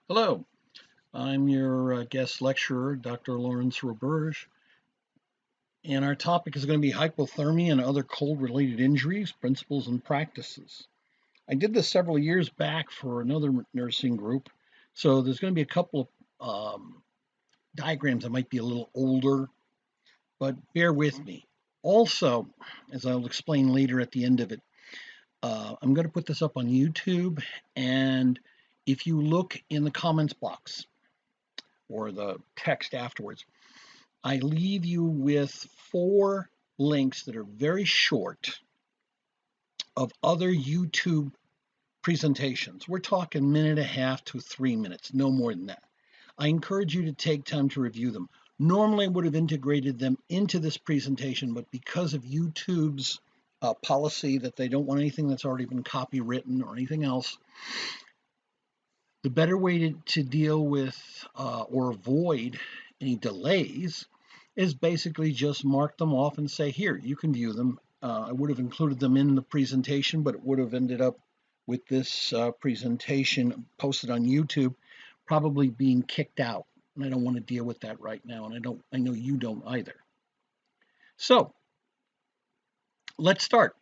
Hello, I'm your guest lecturer, Dr. Lawrence Roberge, and our topic is going to be hypothermia and other cold-related injuries, principles, and practices. I did this several years back for another nursing group, so there's going to be a couple of diagrams that might be a little older, but bear with me. Also, as I'll explain later at the end of it, I'm going to put this up on YouTube, and if you look in the comments box or the text afterwards, I leave you with 4 links that are very short of other YouTube presentations. We're talking minute and a half to 3 minutes, no more than that. I encourage you to take time to review them. Normally, I would have integrated them into this presentation, but because of YouTube's policy that they don't want anything that's already been copywritten or anything else, the better way to deal with or avoid any delays is basically just mark them off and say, here, you can view them. I would have included them in the presentation, but it would have ended up with this presentation posted on YouTube probably being kicked out. And I don't want to deal with that right now, and I know you don't either. So let's start.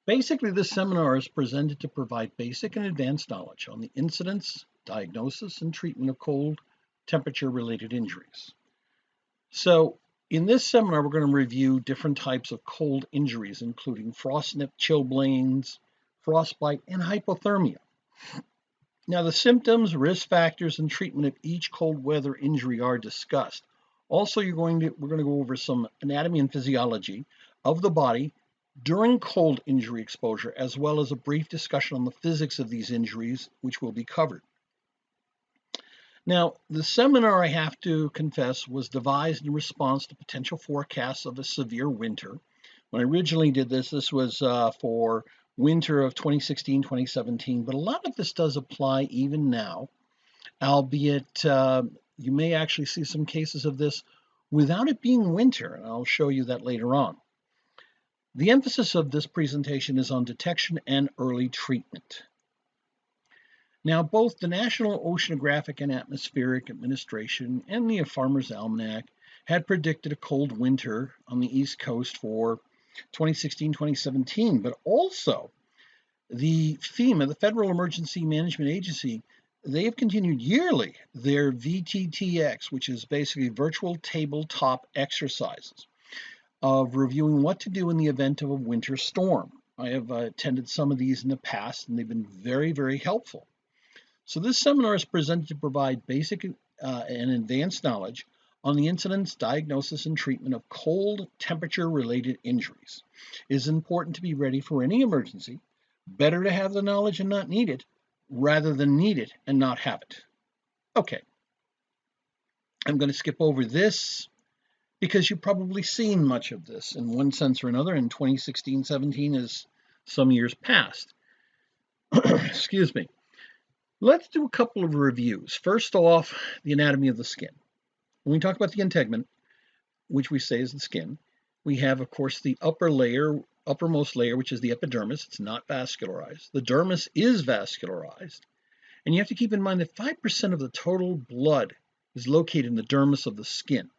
Basically, this seminar is presented to provide basic and advanced knowledge on the incidence, diagnosis, and treatment of cold temperature-related injuries. So in this seminar, we're going to review different types of cold injuries, including FROSTNIP, chilblains, frostbite, and hypothermia. Now, the symptoms, risk factors, and treatment of each cold weather injury are discussed. Also, we're going to go over some anatomy and physiology of the body during cold injury exposure, as well as a brief discussion on the physics of these injuries, which will be covered. Now, the seminar, I have to confess, was devised in response to potential forecasts of a severe winter. When I originally did this, this was for winter of 2016-2017, but a lot of this does apply even now, albeit you may actually see some cases of this without it being winter, and I'll show you that later on. The emphasis of this presentation is on detection and early treatment. Now, both the National Oceanographic and Atmospheric Administration and the Farmer's Almanac had predicted a cold winter on the East Coast for 2016-2017, but also the FEMA, the Federal Emergency Management Agency, they have continued yearly their VTTX, which is basically virtual tabletop exercises of reviewing what to do in the event of a winter storm. I have attended some of these in the past, and they've been very, very helpful. So this seminar is presented to provide basic and advanced knowledge on the incidence, diagnosis, and treatment of cold temperature-related injuries. It is important to be ready for any emergency. Better to have the knowledge and not need it, rather than need it and not have it. Okay. I'm going to skip over this because you've probably seen much of this in one sense or another in 2016-17 as some years past. Excuse me. Let's do a couple of reviews. First off, the anatomy of the skin. When we talk about the integument, which we say is the skin, we have, of course, the uppermost layer, which is the epidermis. It's not vascularized. The dermis is vascularized. And you have to keep in mind that 5% of the total blood is located in the dermis of the skin.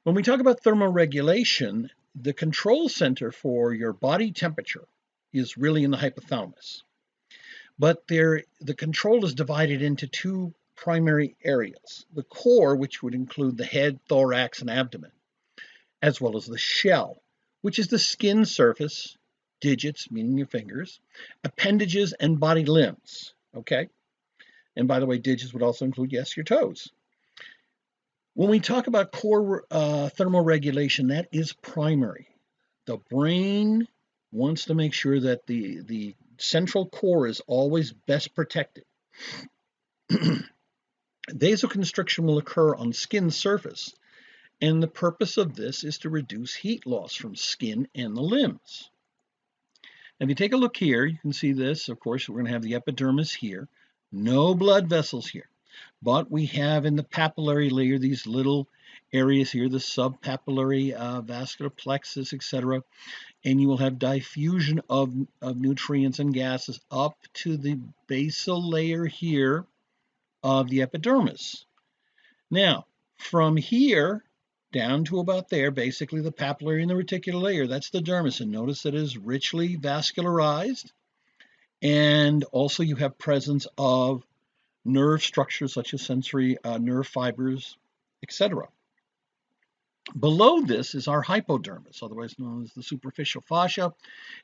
When we talk about thermoregulation, the control center for your body temperature is really in the hypothalamus. But the control is divided into 2 primary areas. The core, which would include the head, thorax, and abdomen, as well as the shell, which is the skin surface, digits, meaning your fingers, appendages, and body limbs, okay? And by the way, digits would also include, yes, your toes. When we talk about core thermoregulation, that is primary. The brain wants to make sure that the central core is always best protected. Vasoconstriction will occur on skin surface, and the purpose of this is to reduce heat loss from skin and the limbs. Now, if you take a look here, you can see this. Of course, we're going to have the epidermis here. No blood vessels here. But we have in the papillary layer these little areas here, the subpapillary vascular plexus, etc. and you will have diffusion of nutrients and gases up to the basal layer here of the epidermis. Now, from here down to about there, basically the papillary and the reticular layer, that's the dermis, and notice that it is richly vascularized, and also you have presence of nerve structures such as sensory nerve fibers, etc. Below this is our hypodermis, otherwise known as the superficial fascia.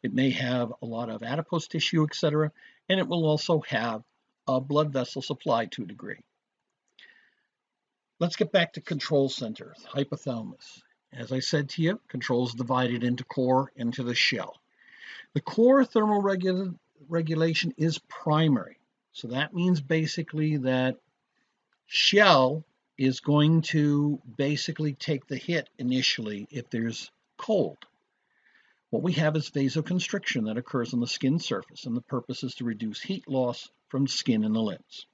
It may have a lot of adipose tissue, etc., and it will also have a blood vessel supply to a degree. Let's get back to control center, hypothalamus. As I said to you, control is divided into core and to the shell. The core thermal regulation is primary. So that means basically that shell is going to basically take the hit initially if there's cold. What we have is vasoconstriction that occurs on the skin surface, and the purpose is to reduce heat loss from skin and the limbs.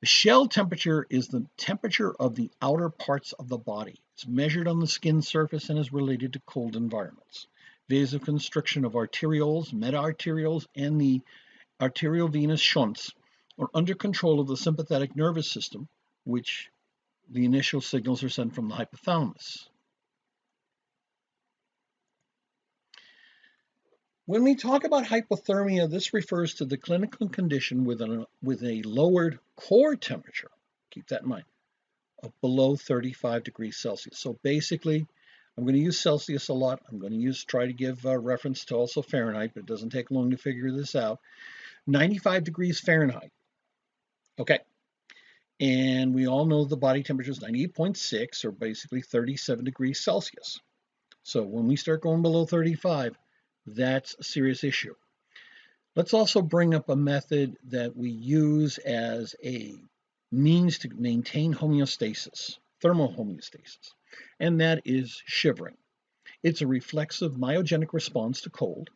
The shell temperature is the temperature of the outer parts of the body. It's measured on the skin surface and is related to cold environments. Vasoconstriction of arterioles, meta-arterioles, and the arteriovenous shunts are under control of the sympathetic nervous system, which the initial signals are sent from the hypothalamus. When we talk about hypothermia, this refers to the clinical condition with a lowered core temperature, keep that in mind, of below 35 degrees Celsius. So basically, I'm going to use Celsius a lot. I'm going to try to give reference to also Fahrenheit, but it doesn't take long to figure this out. 95 degrees Fahrenheit. Okay. And we all know the body temperature is 98.6, or basically 37 degrees Celsius. So when we start going below 35, that's a serious issue. Let's also bring up a method that we use as a means to maintain homeostasis, thermal homeostasis, and that is shivering. It's a reflexive myogenic response to cold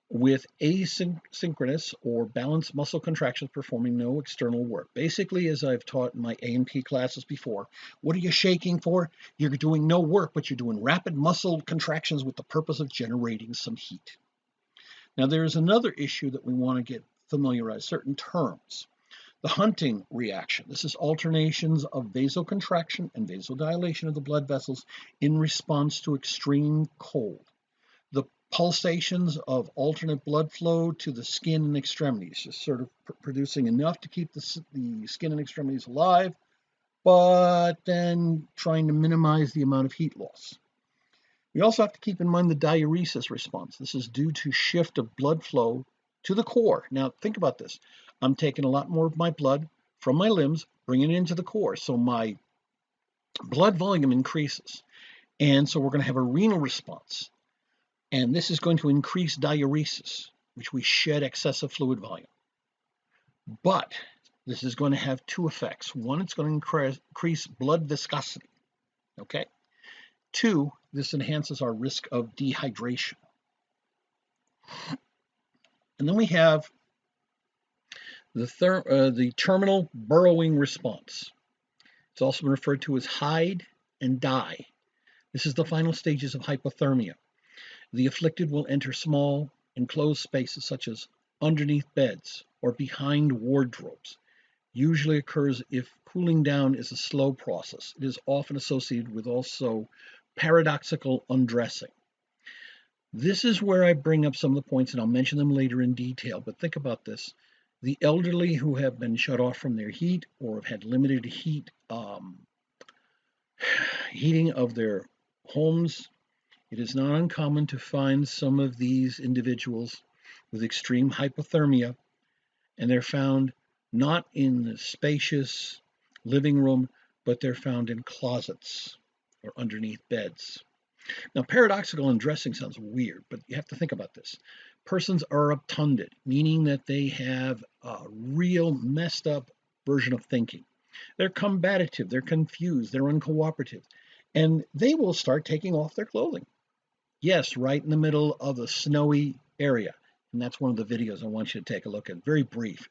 with asynchronous or balanced muscle contractions performing no external work. Basically, as I've taught in my A&P classes before, what are you shaking for? You're doing no work, but you're doing rapid muscle contractions with the purpose of generating some heat. Now, there's another issue that we want to get familiarized, certain terms. The Hunting reaction. This is alternations of vasocontraction and vasodilation of the blood vessels in response to extreme cold. The pulsations of alternate blood flow to the skin and extremities, just sort of producing enough to keep the skin and extremities alive, but then trying to minimize the amount of heat loss. We also have to keep in mind the diuresis response. This is due to shift of blood flow to the core. Now, think about this. I'm taking a lot more of my blood from my limbs, bringing it into the core, so my blood volume increases. And so we're going to have a renal response. And this is going to increase diuresis, which we shed excessive fluid volume. But this is going to have two effects. One, it's going to increase blood viscosity. Okay. Two, this enhances our risk of dehydration. And then we have the terminal burrowing response. It's also been referred to as hide and die. This is the final stages of hypothermia. The afflicted will enter small, enclosed spaces such as underneath beds or behind wardrobes. Usually occurs if cooling down is a slow process. It is often associated with also paradoxical undressing. This is where I bring up some of the points, and I'll mention them later in detail, but think about this. The elderly who have been shut off from their heat or have had limited heating of their homes, it is not uncommon to find some of these individuals with extreme hypothermia, and they're found not in the spacious living room, but they're found in closets or underneath beds. Now, paradoxical undressing sounds weird, but you have to think about this. Persons are obtunded, meaning that they have a real messed up version of thinking. They're combative, they're confused, they're uncooperative, and they will start taking off their clothing. Yes, right in the middle of a snowy area. And that's one of the videos I want you to take a look at, very brief.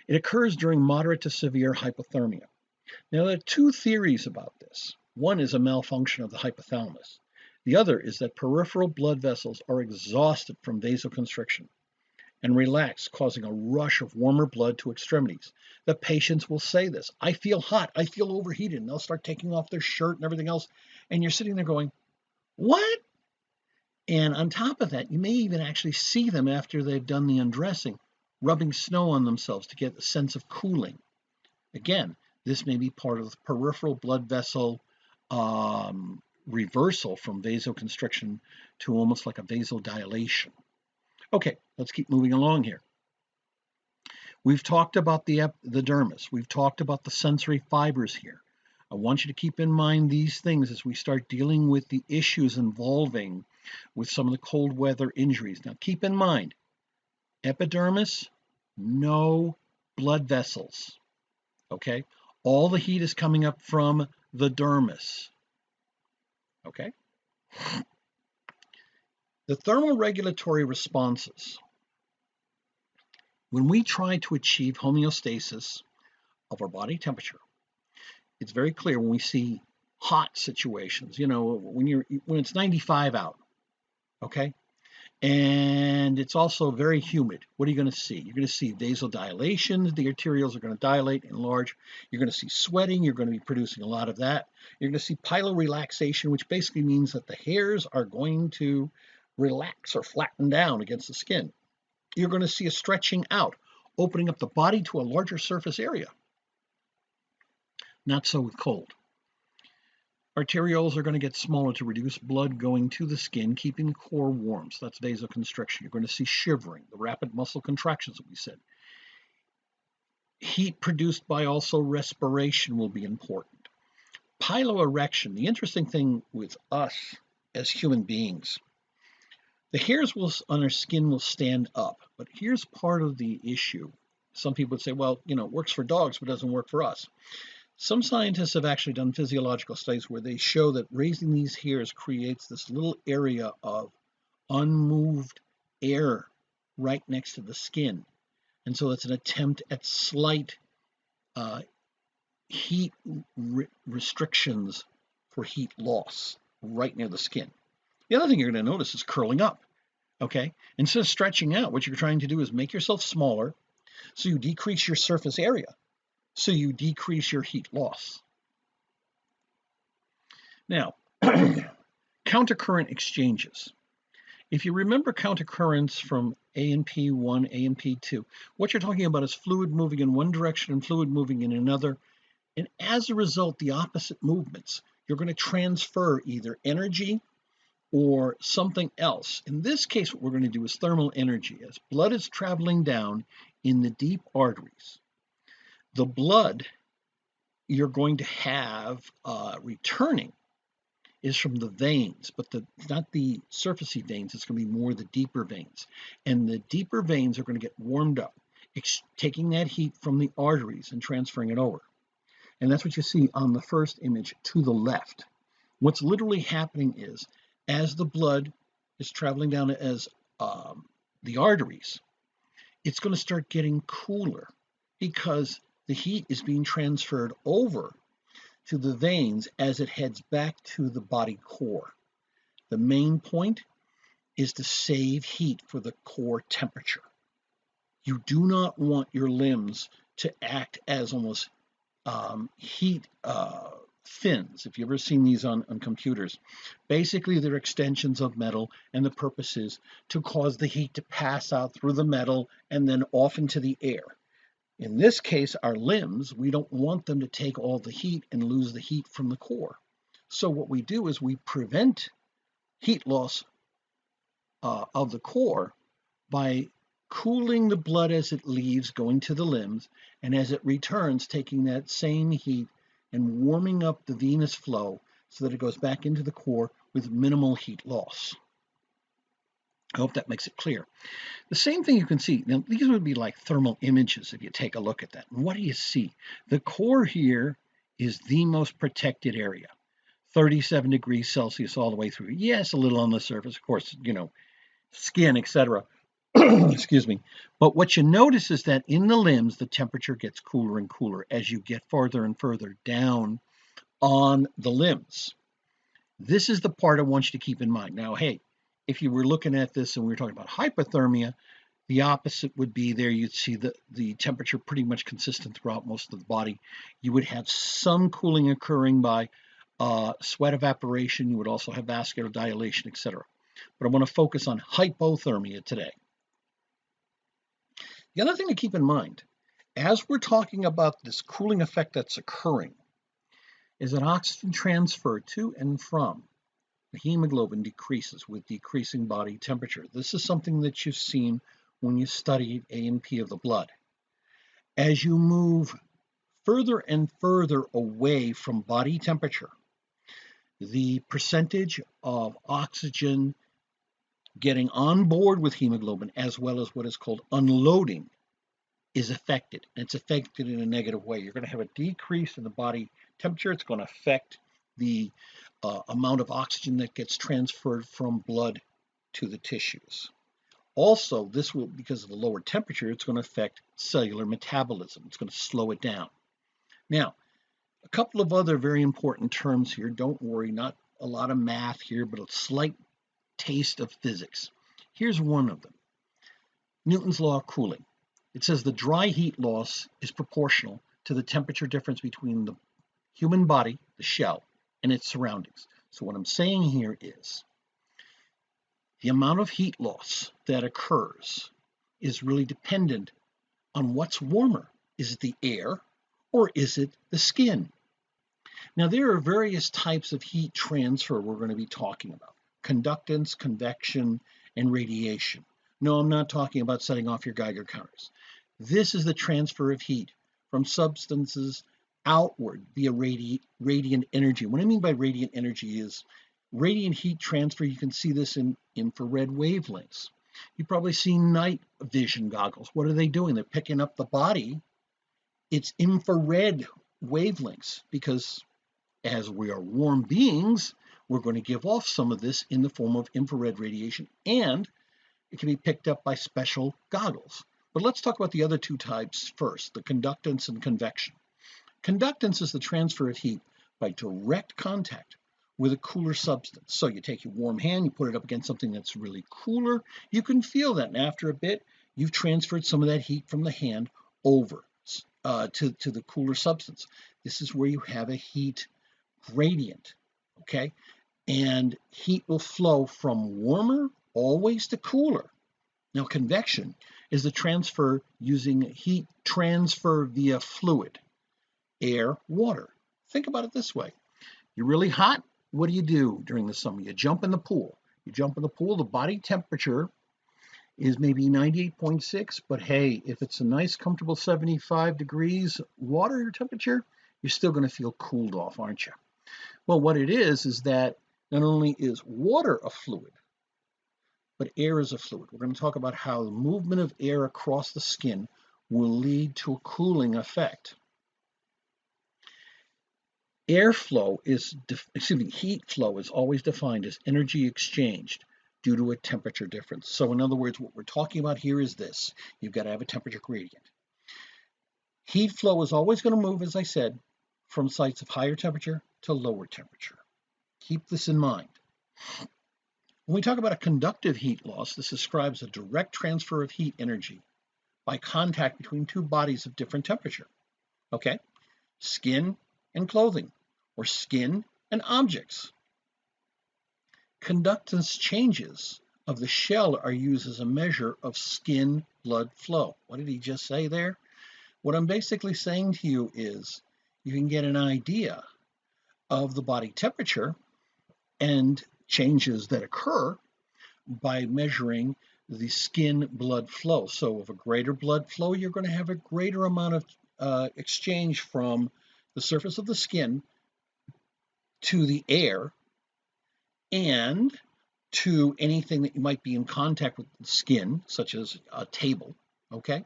It occurs during moderate to severe hypothermia. Now, there are two theories about this. One is a malfunction of the hypothalamus. The other is that peripheral blood vessels are exhausted from vasoconstriction and relax, causing a rush of warmer blood to extremities. The patients will say this, I feel hot, I feel overheated, and they'll start taking off their shirt and everything else. And you're sitting there going, what? And on top of that, you may even actually see them after they've done the undressing, rubbing snow on themselves to get a sense of cooling. Again, this may be part of the peripheral blood vessel reversal from vasoconstriction to almost like a vasodilation. Okay, let's keep moving along here. We've talked about the dermis. We've talked about the sensory fibers here. I want you to keep in mind these things as we start dealing with the issues involving with some of the cold weather injuries. Now, keep in mind, epidermis, no blood vessels, okay? All the heat is coming up from the dermis, okay? The thermoregulatory responses. When we try to achieve homeostasis of our body temperature, it's very clear when we see hot situations, you know, when it's 95 out, okay? And it's also very humid. What are you going to see? You're going to see vasodilation. The arterioles are going to dilate, enlarge. You're going to see sweating. You're going to be producing a lot of that. You're going to see pilorelaxation, which basically means that the hairs are going to relax or flatten down against the skin. You're going to see a stretching out, opening up the body to a larger surface area. Not so with cold. Arterioles are going to get smaller to reduce blood going to the skin, keeping the core warm. So that's vasoconstriction. You're going to see shivering, the rapid muscle contractions that we said. Heat produced by also respiration will be important. Piloerection, the interesting thing with us as human beings, the hairs on our skin will stand up, but here's part of the issue. Some people would say, well, you know, it works for dogs, but doesn't work for us. Some scientists have actually done physiological studies where they show that raising these hairs creates this little area of unmoved air right next to the skin. And so it's an attempt at slight heat restrictions for heat loss right near the skin. The other thing you're going to notice is curling up, okay? Instead of stretching out, what you're trying to do is make yourself smaller so you decrease your surface area, so you decrease your heat loss. Now, countercurrent exchanges. If you remember countercurrents from ANP1, ANP2, what you're talking about is fluid moving in one direction and fluid moving in another. And as a result, the opposite movements, you're going to transfer either energy or something else. In this case, what we're going to do is thermal energy. As blood is traveling down in the deep arteries, the blood you're going to have returning is from the veins, but not the surfacey veins. It's going to be more the deeper veins. And the deeper veins are going to get warmed up, taking that heat from the arteries and transferring it over. And that's what you see on the first image to the left. What's literally happening is, as the blood is traveling down as the arteries, it's going to start getting cooler because the heat is being transferred over to the veins as it heads back to the body core. The main point is to save heat for the core temperature. You do not want your limbs to act as almost heat fins. If you've ever seen these on computers, basically they're extensions of metal, and the purpose is to cause the heat to pass out through the metal and then off into the air. In this case, our limbs, we don't want them to take all the heat and lose the heat from the core. So what we do is we prevent heat loss of the core by cooling the blood as it leaves, going to the limbs, and as it returns, taking that same heat and warming up the venous flow so that it goes back into the core with minimal heat loss. I hope that makes it clear. The same thing you can see. Now, these would be like thermal images if you take a look at that. And what do you see? The core here is the most protected area, 37 degrees Celsius all the way through. Yes, a little on the surface, of course, you know, skin, etc. Excuse me. But what you notice is that in the limbs, the temperature gets cooler and cooler as you get farther and further down on the limbs. This is the part I want you to keep in mind. Now, hey, if you were looking at this and we were talking about hypothermia, the opposite would be there. You'd see the temperature pretty much consistent throughout most of the body. You would have some cooling occurring by sweat evaporation. You would also have vascular dilation, etc. But I want to focus on hypothermia today. The other thing to keep in mind, as we're talking about this cooling effect that's occurring, is that oxygen transfer to and from the hemoglobin decreases with decreasing body temperature. This is something that you've seen when you studied A&P of the blood. As you move further and further away from body temperature, the percentage of oxygen getting on board with hemoglobin, as well as what is called unloading, is affected. And it's affected in a negative way. You're going to have a decrease in the body temperature. It's going to affect the amount of oxygen that gets transferred from blood to the tissues. Also, this will, because of the lower temperature, it's going to affect cellular metabolism. It's going to slow it down. Now, a couple of other very important terms here. Don't worry, not a lot of math here, but a slight taste of physics. Here's one of them. Newton's law of cooling. It says the dry heat loss is proportional to the temperature difference between the human body, the shell, and its surroundings. So what I'm saying here is the amount of heat loss that occurs is really dependent on what's warmer. Is it the air or is it the skin? Now, there are various types of heat transfer we're going to be talking about: conductance, convection, and radiation. No, I'm not talking about setting off your Geiger counters. This is the transfer of heat from substances outward via radiant energy. What I mean by radiant energy is radiant heat transfer. You can see this in infrared wavelengths. You've probably seen night vision goggles. What are they doing? They're picking up the body. It's infrared wavelengths, because as we are warm beings, we're going to give off some of this in the form of infrared radiation, and it can be picked up by special goggles. But let's talk about the other two types first, the conductance and convection. Conductance is the transfer of heat by direct contact with a cooler substance. So you take your warm hand, you put it up against something that's really cooler. You can feel that, and after a bit, you've transferred some of that heat from the hand over to the cooler substance. This is where you have a heat gradient, okay? And heat will flow from warmer always to cooler. Now, convection is the transfer using heat transfer via fluid, air, water. Think about it this way. You're really hot. What do you do during the summer? You jump in the pool. You jump in the pool, the body temperature is maybe 98.6, but hey, if it's a nice, comfortable 75 degrees water temperature, you're still going to feel cooled off, aren't you? Well, what it is that not only is water a fluid, but air is a fluid. We're going to talk about how the movement of air across the skin will lead to a cooling effect. Heat flow is always defined as energy exchanged due to a temperature difference. So in other words, what we're talking about here is this. You've got to have a temperature gradient. Heat flow is always going to move, as I said, from sites of higher temperature to lower temperature. Keep this in mind. When we talk about a conductive heat loss, this describes a direct transfer of heat energy by contact between two bodies of different temperature. Okay? Skin and clothing, or skin and objects. Conductance changes of the shell are used as a measure of skin blood flow. What did he just say there? What I'm basically saying to you is you can get an idea of the body temperature and changes that occur by measuring the skin blood flow. So with a greater blood flow, you're going to have a greater amount of exchange from the surface of the skin to the air and to anything that you might be in contact with the skin, such as a table, okay?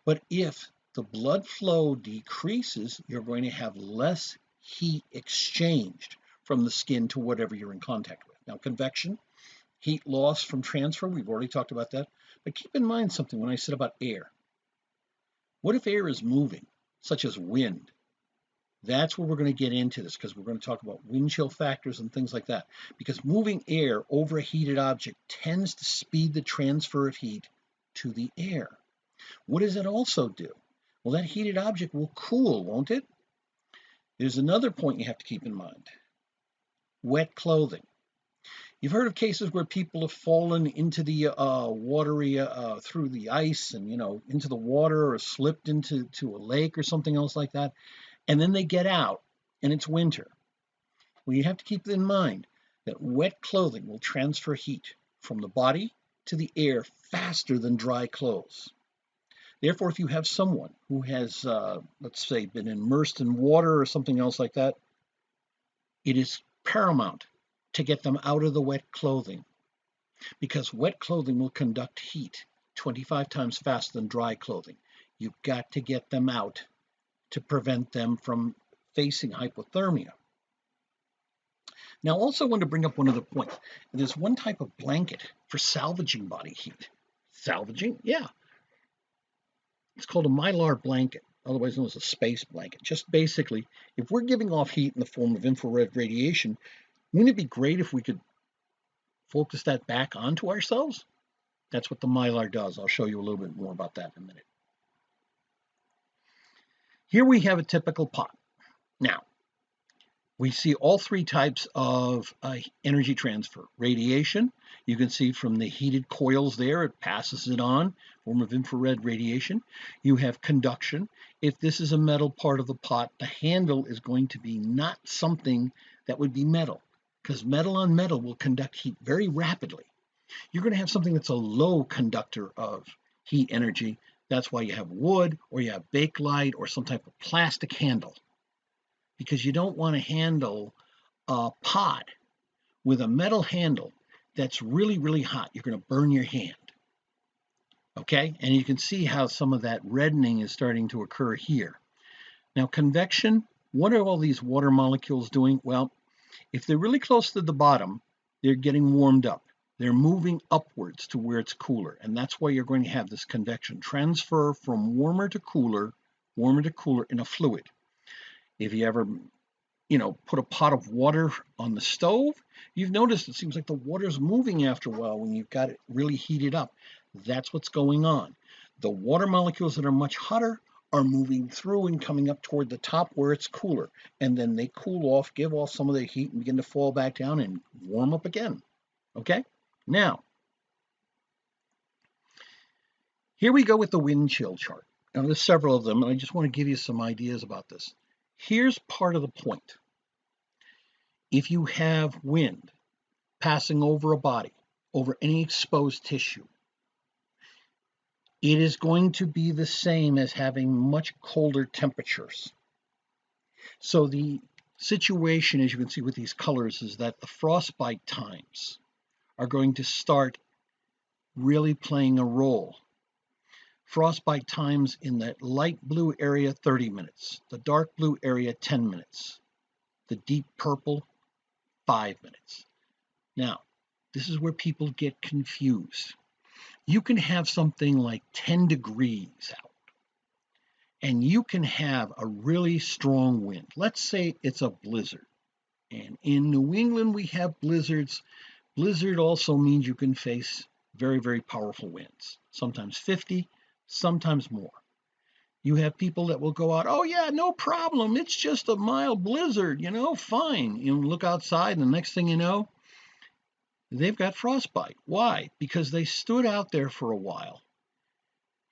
But if the blood flow decreases, you're going to have less heat exchanged from the skin to whatever you're in contact with. Now, convection, heat loss from transfer, we've already talked about that. But keep in mind something when I said about air. What if air is moving, such as wind? That's where we're going to get into this, because we're going to talk about wind chill factors and things like that. Because moving air over a heated object tends to speed the transfer of heat to the air. What does it also do? Well, that heated object will cool, won't it? There's another point you have to keep in mind. Wet clothing. You've heard of cases where people have fallen into the watery, through the ice and, into the water, or slipped into a lake or something else like that. And then they get out and it's winter. Well, you have to keep in mind that wet clothing will transfer heat from the body to the air faster than dry clothes. Therefore, if you have someone who has, let's say, been immersed in water or something else like that, it is paramount to get them out of the wet clothing, because wet clothing will conduct heat 25 times faster than dry clothing. You've got to get them out to prevent them from facing hypothermia. Now, I also want to bring up one other point. There's one type of blanket for salvaging body heat. Salvaging? Yeah. It's called a Mylar blanket, otherwise known as a space blanket. Just basically, if we're giving off heat in the form of infrared radiation, wouldn't it be great if we could focus that back onto ourselves? That's what the Mylar does. I'll show you a little bit more about that in a minute. Here we have a typical pot. Now, we see all three types of energy transfer. Radiation, you can see from the heated coils there, it passes it on, form of infrared radiation. You have conduction. If this is a metal part of the pot, the handle is going to be not something that would be metal, because metal on metal will conduct heat very rapidly. You're going to have something that's a low conductor of heat energy. That's why you have wood, or you have bakelite, or some type of plastic handle, because you don't want to handle a pot with a metal handle that's really, really hot. You're going to burn your hand. Okay, and you can see how some of that reddening is starting to occur here. Now, convection, what are all these water molecules doing? Well, if they're really close to the bottom, they're getting warmed up. They're moving upwards to where it's cooler, and that's why you're going to have this convection transfer from warmer to cooler in a fluid. If you ever, put a pot of water on the stove, you've noticed it seems like the water's moving after a while when you've got it really heated up. That's what's going on. The water molecules that are much hotter are moving through and coming up toward the top where it's cooler, and then they cool off, give off some of their heat, and begin to fall back down and warm up again. Okay? Now, here we go with the wind chill chart. Now, there's several of them, and I just want to give you some ideas about this. Here's part of the point. If you have wind passing over a body, over any exposed tissue, it is going to be the same as having much colder temperatures. So the situation, as you can see with these colors, is that the frostbite times are going to start really playing a role. Frostbite times in that light blue area, 30 minutes. The dark blue area, 10 minutes. The deep purple, 5 minutes. Now, this is where people get confused. You can have something like 10 degrees out, and you can have a really strong wind. Let's say it's a blizzard. And in New England, we have blizzards. Blizzard also means you can face very, very powerful winds, sometimes 50, sometimes more. You have people that will go out, oh yeah, no problem, it's just a mild blizzard, fine. You look outside, and the next thing you know, they've got frostbite. Why? Because they stood out there for a while,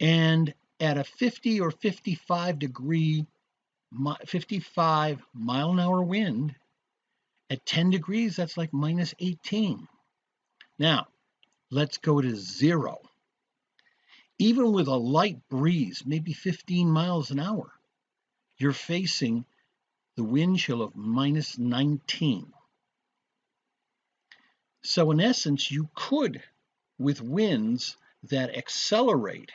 and at a 50 or 55 mile an hour wind, at 10 degrees, that's like minus 18. Now, let's go to 0. Even with a light breeze, maybe 15 miles an hour, you're facing the wind chill of minus 19. So in essence, you could, with winds that accelerate,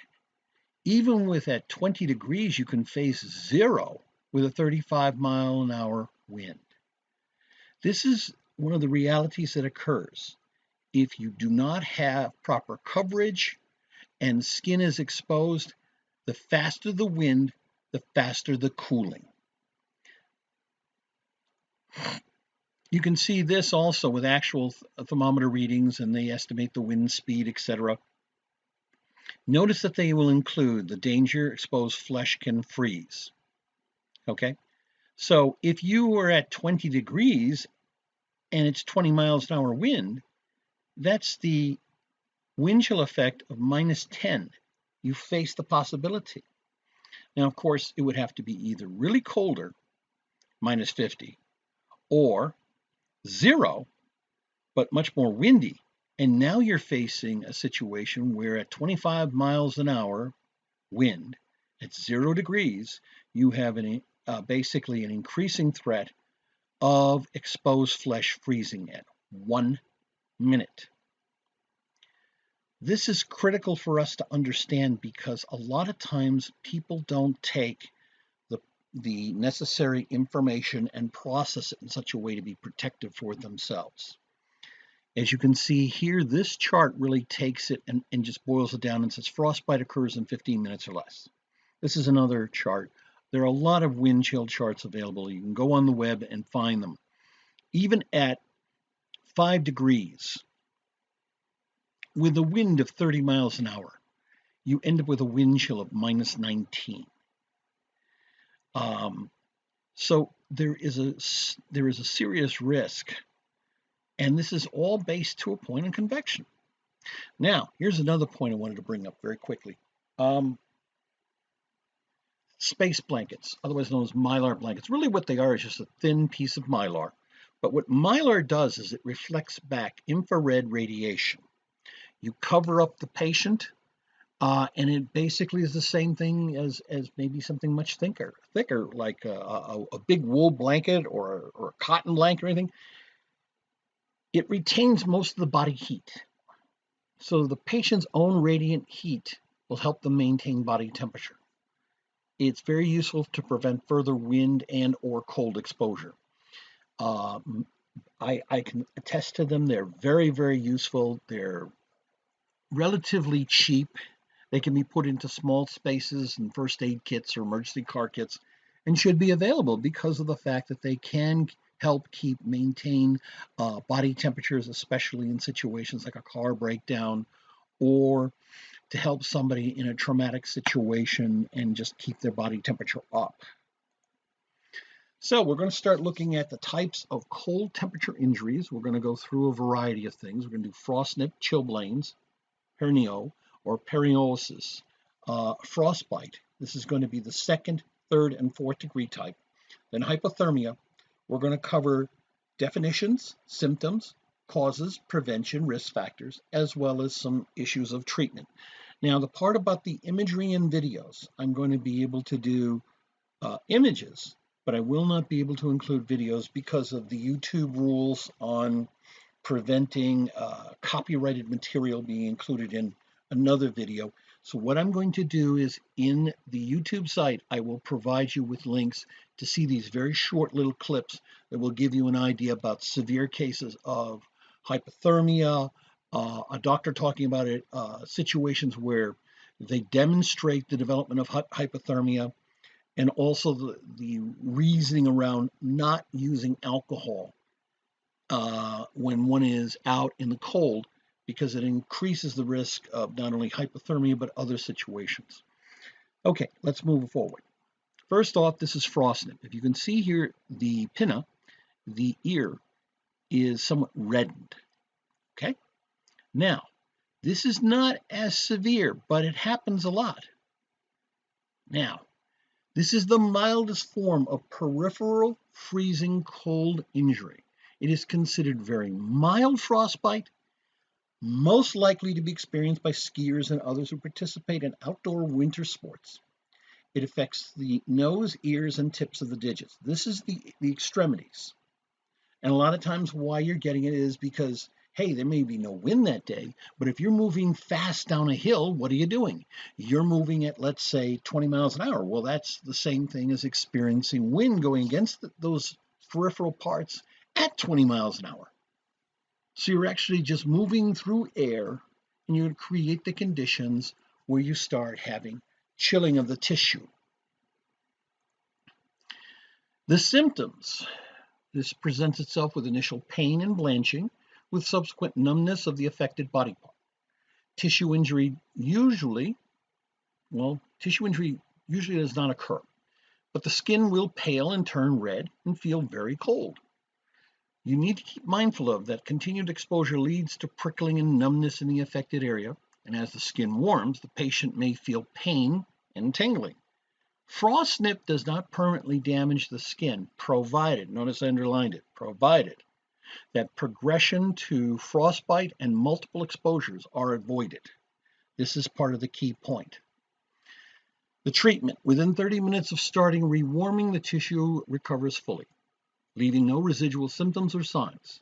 even with at 20 degrees, you can face 0 with a 35 mile an hour wind. This is one of the realities that occurs if you do not have proper coverage and skin is exposed. The faster the wind, the faster the cooling. You can see this also with actual thermometer readings, and they estimate the wind speed, etc. Notice that they will include the danger exposed flesh can freeze. Okay, so if you are at 20 degrees and it's 20 miles an hour wind, that's the wind chill effect of -10. You face the possibility. Now, of course, it would have to be either really colder, -50, or 0, but much more windy. And now you're facing a situation where at 25 miles an hour wind, at 0 degrees, you have basically an increasing threat of exposed flesh freezing at 1 minute. This is critical for us to understand because a lot of times people don't take the necessary information and process it in such a way to be protective for themselves. As you can see here, this chart really takes it and just boils it down and says frostbite occurs in 15 minutes or less. This is another chart. There are a lot of wind chill charts available. You can go on the web and find them. Even at 5 degrees, with a wind of 30 miles an hour, you end up with a wind chill of -19. So there is a serious risk, and this is all based to a point in convection. Now, here's another point I wanted to bring up very quickly. Space blankets, otherwise known as Mylar blankets. Really what they are is just a thin piece of Mylar. But what Mylar does is it reflects back infrared radiation. You cover up the patient, and it basically is the same thing as maybe something much thicker, like a big wool blanket or a cotton blanket or anything. It retains most of the body heat. So the patient's own radiant heat will help them maintain body temperature. It's very useful to prevent further wind and or cold exposure. I can attest to them. They're very, very useful. They're relatively cheap. They can be put into small spaces and first aid kits or emergency car kits and should be available because of the fact that they can help maintain body temperatures, especially in situations like a car breakdown or to help somebody in a traumatic situation and just keep their body temperature up. So we're going to start looking at the types of cold temperature injuries. We're going to go through a variety of things. We're going to do FROSTNIP, chilblains, hernio, or periosis, frostbite. This is going to be the 2nd, 3rd, and 4th degree type. Then hypothermia. We're going to cover definitions, symptoms, causes, prevention, risk factors, as well as some issues of treatment. Now, the part about the imagery and videos, I'm going to be able to do images, but I will not be able to include videos because of the YouTube rules on preventing copyrighted material being included in another video. So what I'm going to do is in the YouTube site, I will provide you with links to see these very short little clips that will give you an idea about severe cases of hypothermia, a doctor talking about it, situations where they demonstrate the development of hypothermia, and also the reasoning around not using alcohol when one is out in the cold, because it increases the risk of not only hypothermia, but other situations. Okay, let's move forward. First off, this is FROSTNIP. If you can see here, the pinna, the ear, is somewhat reddened. Okay? Now, this is not as severe, but it happens a lot. Now, this is the mildest form of peripheral freezing cold injury. It is considered very mild frostbite, most likely to be experienced by skiers and others who participate in outdoor winter sports. It affects the nose, ears, and tips of the digits. This is the extremities. And a lot of times why you're getting it is because, hey, there may be no wind that day, but if you're moving fast down a hill, what are you doing? You're moving at, let's say, 20 miles an hour. Well, that's the same thing as experiencing wind going against those peripheral parts at 20 miles an hour. So you're actually just moving through air, and you create the conditions where you start having chilling of the tissue. The symptoms. This presents itself with initial pain and blanching, with subsequent numbness of the affected body part. Tissue injury usually does not occur, but the skin will pale and turn red and feel very cold. You need to keep mindful of that continued exposure leads to prickling and numbness in the affected area, and as the skin warms, the patient may feel pain and tingling. FROSTNIP does not permanently damage the skin, provided, notice I underlined it, provided that progression to frostbite and multiple exposures are avoided. This is part of the key point. The treatment, within 30 minutes of starting rewarming, the tissue recovers fully, leaving no residual symptoms or signs.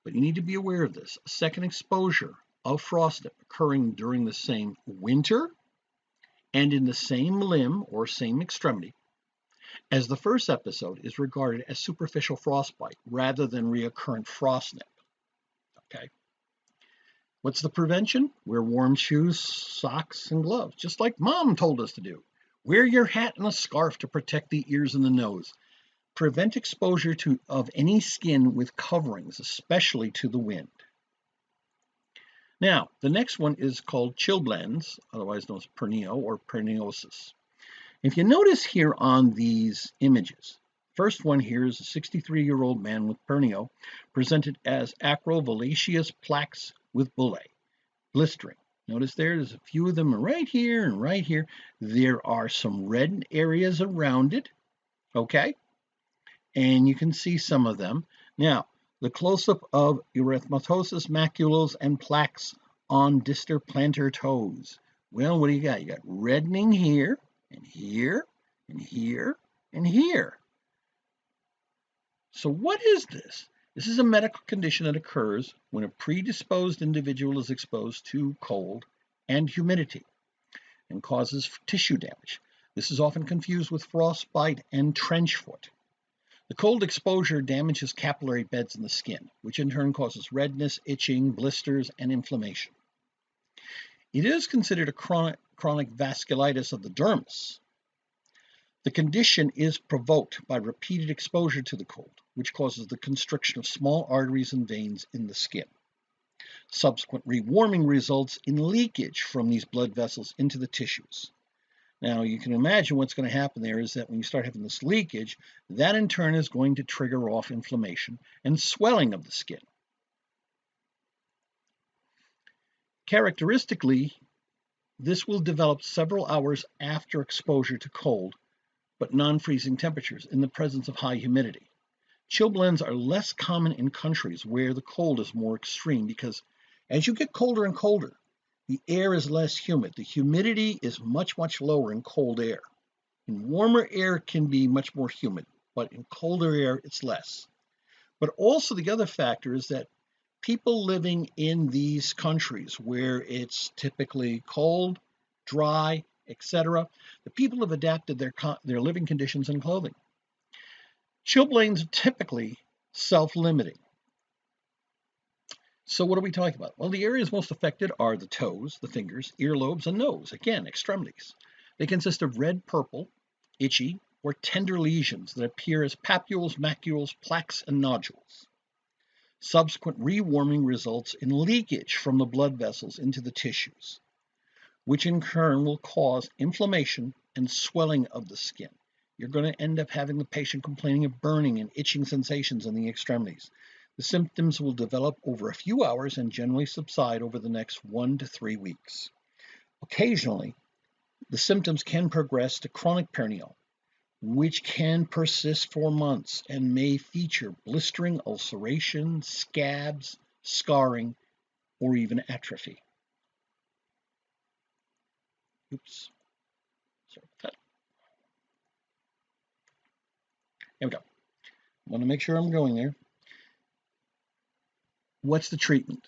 But you need to be aware of this. A second exposure of FROSTNIP occurring during the same winter and in the same limb or same extremity as the first episode is regarded as superficial frostbite rather than recurrent FROSTNIP. Okay. What's the prevention? Wear warm shoes, socks, and gloves, just like Mom told us to do. Wear your hat and a scarf to protect the ears and the nose. Prevent exposure of any skin with coverings, especially to the wind. Now, the next one is called chilblains, otherwise known as pernio or perniosis. If you notice here on these images, first one here is a 63-year-old man with pernio, presented as acrovillaceous plaques with bullae, blistering. Notice there's a few of them right here and right here. There are some red areas around it, okay? And you can see some of them. Now, the close-up of erythematosus maculos and plaques on distal plantar toes. Well, what do you got? You got reddening here, and here, and here, and here. So what is this? This is a medical condition that occurs when a predisposed individual is exposed to cold and humidity and causes tissue damage. This is often confused with frostbite and trench foot. The cold exposure damages capillary beds in the skin, which in turn causes redness, itching, blisters, and inflammation. It is considered a chronic vasculitis of the dermis. The condition is provoked by repeated exposure to the cold, which causes the constriction of small arteries and veins in the skin. Subsequent rewarming results in leakage from these blood vessels into the tissues. Now, you can imagine what's going to happen there is that when you start having this leakage, that in turn is going to trigger off inflammation and swelling of the skin. Characteristically, this will develop several hours after exposure to cold, but non-freezing temperatures in the presence of high humidity. Chilblains are less common in countries where the cold is more extreme because as you get colder and colder, the air is less humid. The humidity is much, much lower in cold air. In warmer air can be much more humid, but in colder air, it's less. But also the other factor is that people living in these countries where it's typically cold, dry, etc., the people have adapted their living conditions and clothing. Chilblains are typically self-limiting. So what are we talking about? Well, the areas most affected are the toes, the fingers, earlobes, and nose. Again, extremities. They consist of red, purple, itchy, or tender lesions that appear as papules, macules, plaques, and nodules. Subsequent rewarming results in leakage from the blood vessels into the tissues, which in turn will cause inflammation and swelling of the skin. You're going to end up having the patient complaining of burning and itching sensations in the extremities. The symptoms will develop over a few hours and generally subside over the next 1 to 3 weeks. Occasionally, the symptoms can progress to chronic pernio, which can persist for months and may feature blistering, ulceration, scabs, scarring, or even atrophy. Oops. Sorry about that. There we go. I want to make sure I'm going there. What's the treatment?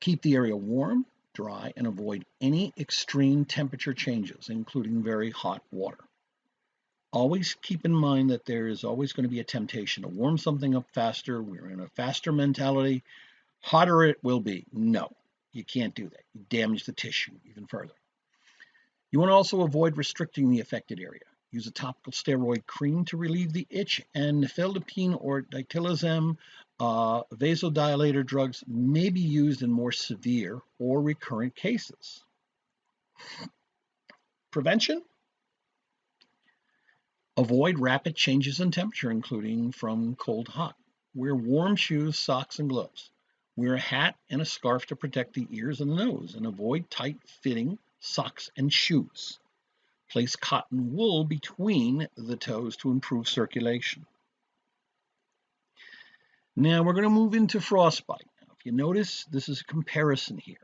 Keep the area warm, dry, and avoid any extreme temperature changes, including very hot water. Always keep in mind that there is always going to be a temptation to warm something up faster. We're in a faster mentality. Hotter it will be. No, you can't do that. You damage the tissue even further. You want to also avoid restricting the affected area. Use a topical steroid cream to relieve the itch, and nifedipine or diltiazem vasodilator drugs may be used in more severe or recurrent cases. Prevention? Avoid rapid changes in temperature, including from cold to hot. Wear warm shoes, socks, and gloves. Wear a hat and a scarf to protect the ears and the nose, and avoid tight-fitting socks and shoes. Place cotton wool between the toes to improve circulation. Now we're going to move into frostbite. Now, if you notice, this is a comparison here.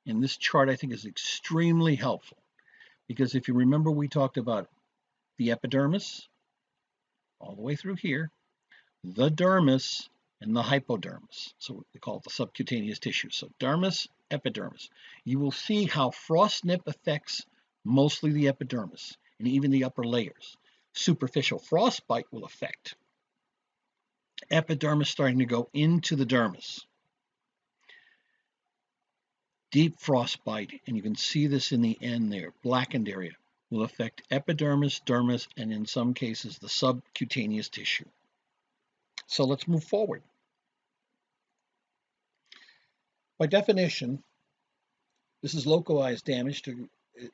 And this chart, I think, is extremely helpful. Because if you remember, we talked about the epidermis, all the way through here, the dermis, and the hypodermis. So we call it the subcutaneous tissue. So dermis, epidermis. You will see how FROSTNIP affects mostly the epidermis and even the upper layers. Superficial frostbite will affect epidermis starting to go into the dermis. Deep frostbite, and you can see this in the end there, blackened area, will affect epidermis, dermis, and in some cases the subcutaneous tissue. So let's move forward. By definition, this is localized damage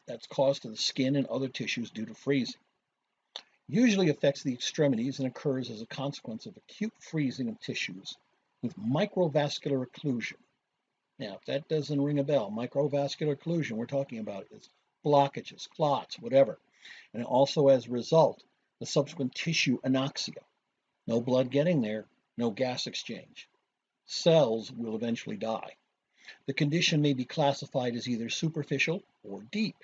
that's caused to the skin and other tissues due to freezing. Usually affects the extremities and occurs as a consequence of acute freezing of tissues with microvascular occlusion. Now, if that doesn't ring a bell, microvascular occlusion, we're talking about is blockages, clots, whatever. And also as a result, the subsequent tissue anoxia. No blood getting there, no gas exchange. Cells will eventually die. The condition may be classified as either superficial or deep.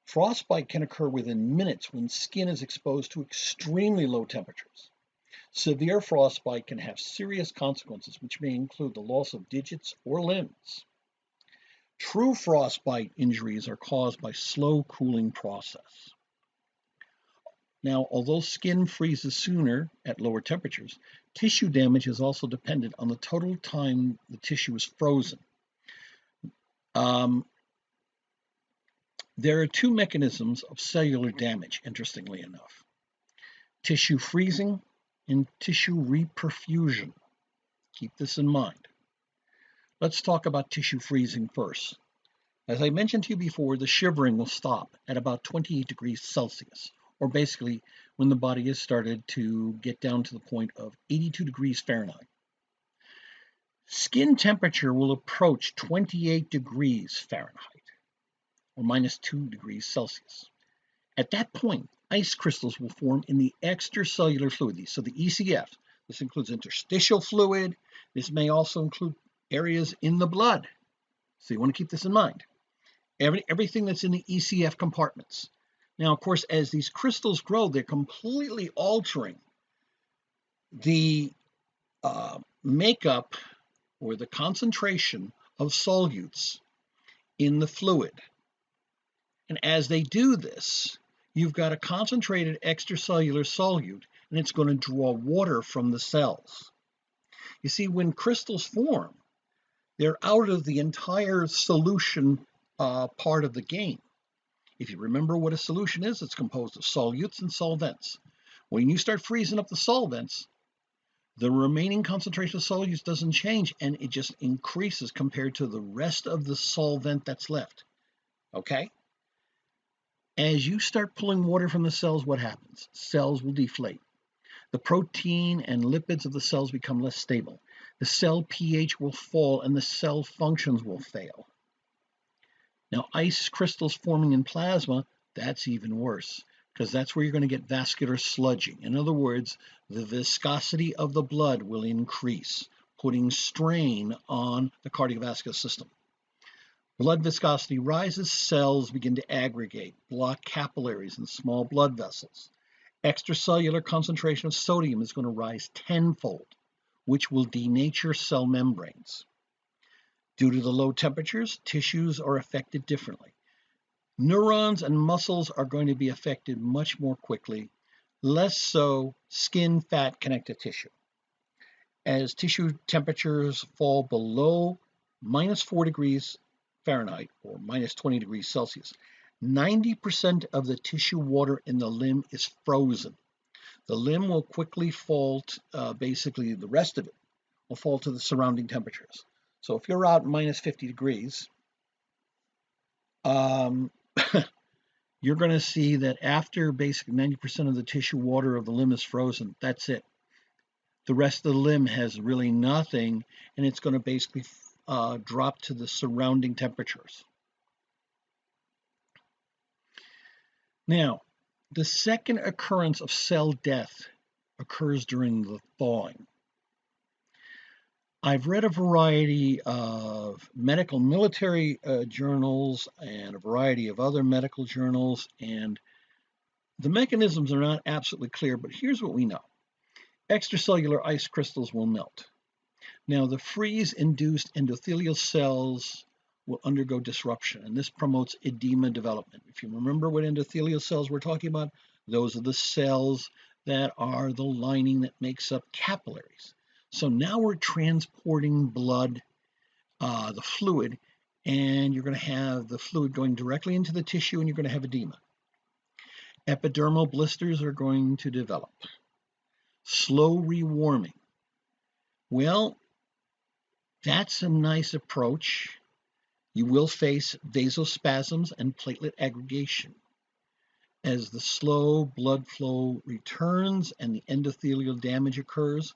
Frostbite can occur within minutes when skin is exposed to extremely low temperatures. Severe frostbite can have serious consequences, which may include the loss of digits or limbs. True frostbite injuries are caused by slow cooling process. Now, although skin freezes sooner at lower temperatures, tissue damage is also dependent on the total time the tissue is frozen. There are two mechanisms of cellular damage, interestingly enough. Tissue freezing and tissue reperfusion. Keep this in mind. Let's talk about tissue freezing first. As I mentioned to you before, the shivering will stop at about 28 degrees Celsius, or basically when the body has started to get down to the point of 82 degrees Fahrenheit. Skin temperature will approach 28 degrees Fahrenheit, or -2 degrees Celsius. At that point, ice crystals will form in the extracellular fluid. So the ECF, this includes interstitial fluid. This may also include areas in the blood. So you want to keep this in mind. Everything that's in the ECF compartments. Now, of course, as these crystals grow, they're completely altering the makeup or the concentration of solutes in the fluid. And as they do this, you've got a concentrated extracellular solute, and it's going to draw water from the cells. You see, when crystals form, they're out of the entire solution part of the game. If you remember what a solution is, it's composed of solutes and solvents. When you start freezing up the solvents, the remaining concentration of solutes doesn't change, and it just increases compared to the rest of the solvent that's left. Okay? As you start pulling water from the cells, what happens? Cells will deflate. The protein and lipids of the cells become less stable. The cell pH will fall and the cell functions will fail. Now, ice crystals forming in plasma, that's even worse, because that's where you're going to get vascular sludging. In other words, the viscosity of the blood will increase, putting strain on the cardiovascular system. Blood viscosity rises, cells begin to aggregate, block capillaries and small blood vessels. Extracellular concentration of sodium is going to rise tenfold, which will denature cell membranes. Due to the low temperatures, tissues are affected differently. Neurons and muscles are going to be affected much more quickly, less so skin, fat, connective tissue. As tissue temperatures fall below -4 degrees Fahrenheit or -20 degrees Celsius, 90% of the tissue water in the limb is frozen. The limb will quickly fall, basically the rest of it will fall to the surrounding temperatures. So if you're out minus 50 degrees, you're going to see that after basically 90% of the tissue water of the limb is frozen, that's it. The rest of the limb has really nothing, and it's going to basically drop to the surrounding temperatures. Now, the second occurrence of cell death occurs during the thawing. I've read a variety of medical military journals and a variety of other medical journals, and the mechanisms are not absolutely clear, but here's what we know. Extracellular ice crystals will melt. Now, the freeze-induced endothelial cells will undergo disruption, and this promotes edema development. If you remember what endothelial cells we're talking about, those are the cells that are the lining that makes up capillaries. So now we're transporting blood, the fluid, and you're going to have the fluid going directly into the tissue, and you're going to have edema. Epidermal blisters are going to develop. Slow rewarming. Well, that's a nice approach. You will face vasospasms and platelet aggregation. As the slow blood flow returns and the endothelial damage occurs,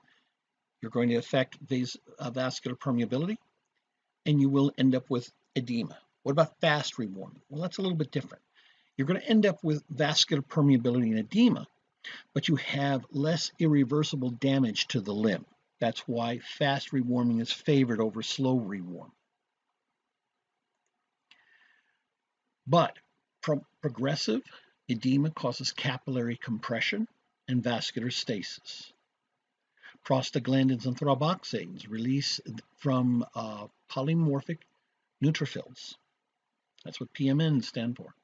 you're going to affect vascular permeability, and you will end up with edema. What about fast rewarming? Well, that's a little bit different. You're going to end up with vascular permeability and edema, but you have less irreversible damage to the limb. That's why fast rewarming is favored over slow rewarm. But progressive edema causes capillary compression and vascular stasis. Prostaglandins and thromboxanes release from polymorphic neutrophils. That's what PMNs stand for.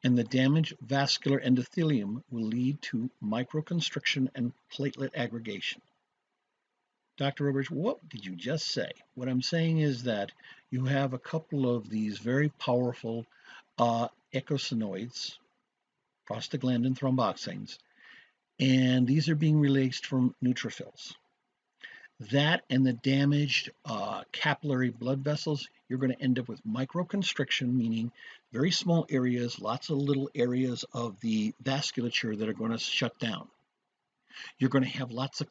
And the damaged vascular endothelium will lead to microconstriction and platelet aggregation. Dr. Roberts, what did you just say? What I'm saying is that you have a couple of these very powerful eicosanoids, prostaglandin thromboxanes, and these are being released from neutrophils. That and the damaged capillary blood vessels, you're going to end up with microconstriction, meaning very small areas, lots of little areas of the vasculature that are going to shut down. You're going to have lots of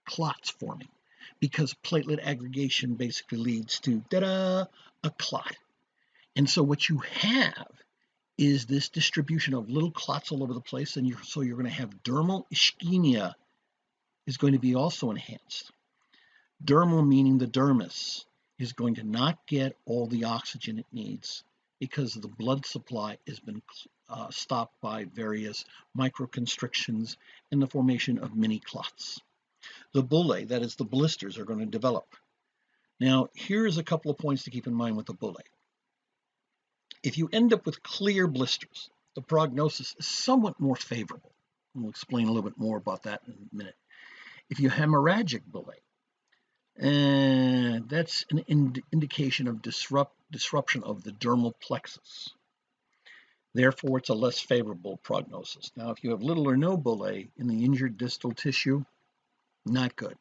clots forming because platelet aggregation basically leads to a clot. And so what you have is this distribution of little clots all over the place, and so you're going to have dermal ischemia is going to be also enhanced. Dermal meaning the dermis is going to not get all the oxygen it needs because the blood supply has been stopped by various microconstrictions and the formation of mini clots. The bullae, that is the blisters, are going to develop. Now, here's a couple of points to keep in mind with the bullae. If you end up with clear blisters, the prognosis is somewhat more favorable. We'll explain a little bit more about that in a minute. If you have hemorrhagic bullae, that's an indication of disruption of the dermal plexus. Therefore, it's a less favorable prognosis. Now, if you have little or no bullae in the injured distal tissue, not good.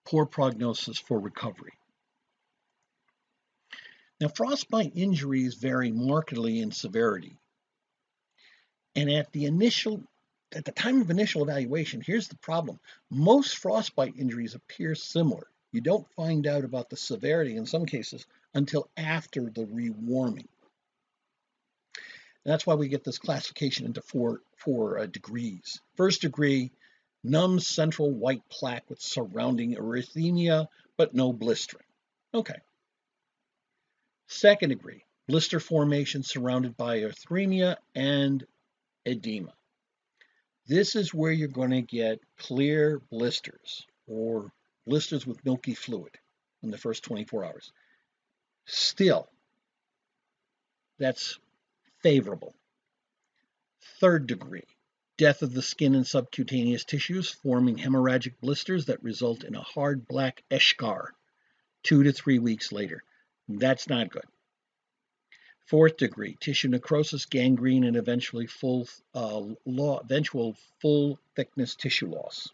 Poor prognosis for recovery. Now, frostbite injuries vary markedly in severity. And at the time of initial evaluation, here's the problem. Most frostbite injuries appear similar. You don't find out about the severity in some cases until after the rewarming. And that's why we get this classification into four degrees. First degree, numb central white plaque with surrounding erythema, but no blistering. Okay. Second degree, blister formation surrounded by erythema and edema. This is where you're going to get clear blisters or blisters with milky fluid in the first 24 hours. Still, that's favorable. Third degree, death of the skin and subcutaneous tissues, forming hemorrhagic blisters that result in a hard black eschar 2 to 3 weeks later. That's not good. Fourth degree, tissue necrosis, gangrene, and eventual full thickness tissue loss.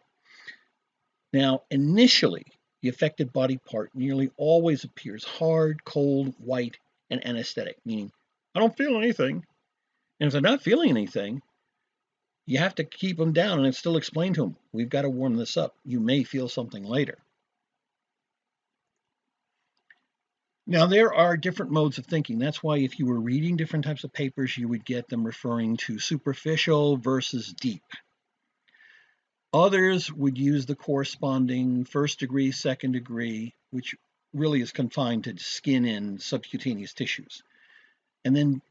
Now, initially, the affected body part nearly always appears hard, cold, white, and anesthetic, meaning, I don't feel anything. And if they're not feeling anything, you have to keep them down and still explain to them, we've got to warm this up. You may feel something later. Now, there are different modes of thinking. That's why if you were reading different types of papers, you would get them referring to superficial versus deep. Others would use the corresponding first degree, second degree, which really is confined to skin and subcutaneous tissues. And then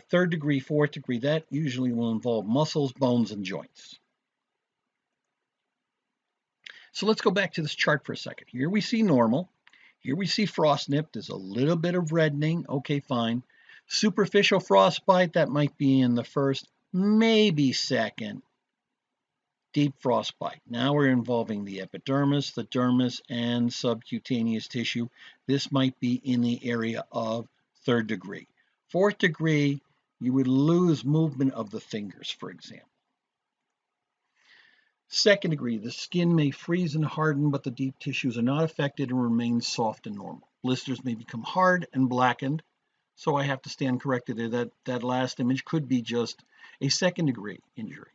third degree, fourth degree, that usually will involve muscles, bones, and joints. So let's go back to this chart for a second. Here we see normal. Here we see FROSTNIP. There's a little bit of reddening. Okay, fine. Superficial frostbite, that might be in the first, maybe second. Deep frostbite. Now we're involving the epidermis, the dermis, and subcutaneous tissue. This might be in the area of third degree. Fourth degree, you would lose movement of the fingers, for example. Second degree, the skin may freeze and harden, but the deep tissues are not affected and remain soft and normal. Blisters may become hard and blackened. So I have to stand corrected there. That last image could be just a second degree injury.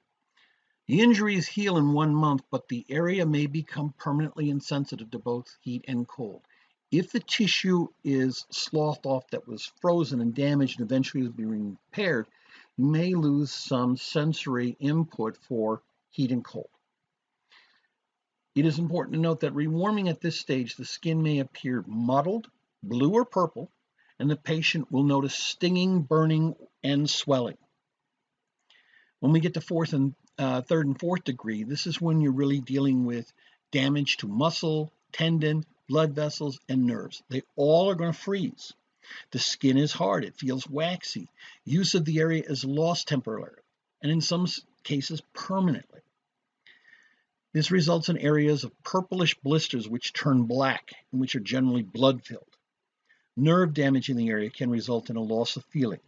The injuries heal in 1 month, but the area may become permanently insensitive to both heat and cold. If the tissue is sloughed off that was frozen and damaged and eventually is being repaired, you may lose some sensory input for heat and cold. It is important to note that rewarming at this stage, the skin may appear mottled, blue or purple, and the patient will notice stinging, burning, and swelling. When we get to third and fourth degree, this is when you're really dealing with damage to muscle, tendon, blood vessels, and nerves. They all are going to freeze. The skin is hard. It feels waxy. Use of the area is lost temporarily, and in some cases permanently. This results in areas of purplish blisters which turn black and which are generally blood-filled. Nerve damage in the area can result in a loss of feeling.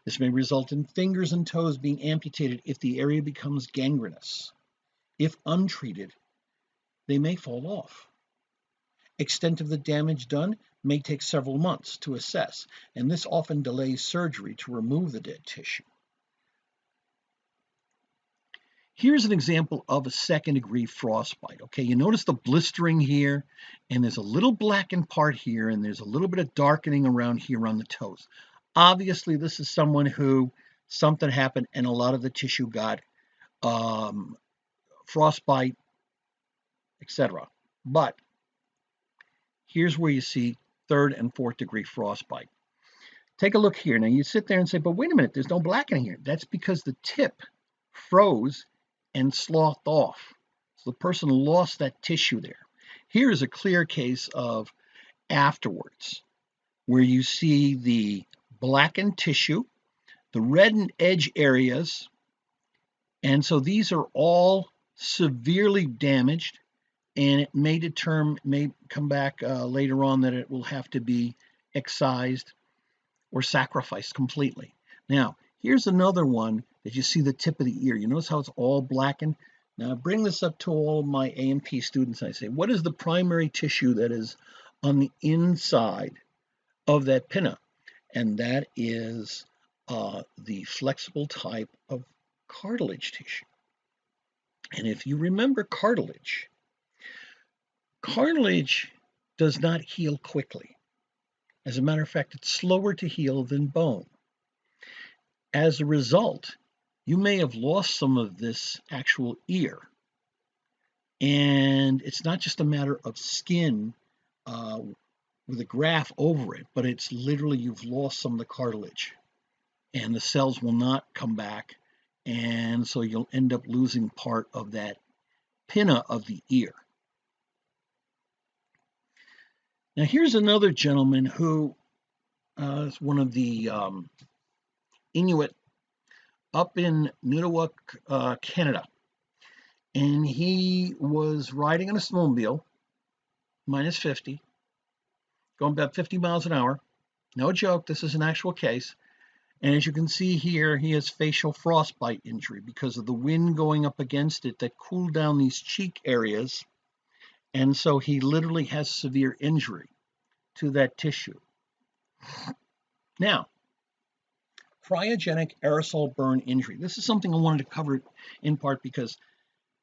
This may result in fingers and toes being amputated if the area becomes gangrenous. If untreated, they may fall off. Extent of the damage done may take several months to assess, and this often delays surgery to remove the dead tissue. Here's an example of a second-degree frostbite. Okay, you notice the blistering here, and there's a little blackened part here, and there's a little bit of darkening around here on the toes. Obviously, this is someone who something happened and a lot of the tissue got frostbite, etc. But here's where you see third and fourth degree frostbite. Take a look here. Now you sit there and say, but wait a minute, there's no blackening here. That's because the tip froze and sloughed off. So the person lost that tissue there. Here is a clear case of afterwards, where you see the blackened tissue, the reddened edge areas, and so these are all severely damaged, and it may come back later on that it will have to be excised or sacrificed completely. Now, here's another one that you see the tip of the ear. You notice how it's all blackened? Now, I bring this up to all of my A&P students. I say, what is the primary tissue that is on the inside of that pinna? And that is the flexible type of cartilage tissue. And if you remember cartilage does not heal quickly. As a matter of fact, it's slower to heal than bone. As a result, you may have lost some of this actual ear. And it's not just a matter of skin with a graft over it, but it's literally you've lost some of the cartilage. And the cells will not come back. And so you'll end up losing part of that pinna of the ear. Now here's another gentleman who is one of the Inuit up in Nunavut, Canada. And he was riding on a snowmobile, minus 50, going about 50 miles an hour. No joke, this is an actual case. And as you can see here, he has facial frostbite injury because of the wind going up against it that cooled down these cheek areas. And so he literally has severe injury to that tissue. Now, cryogenic aerosol burn injury. This is something I wanted to cover in part because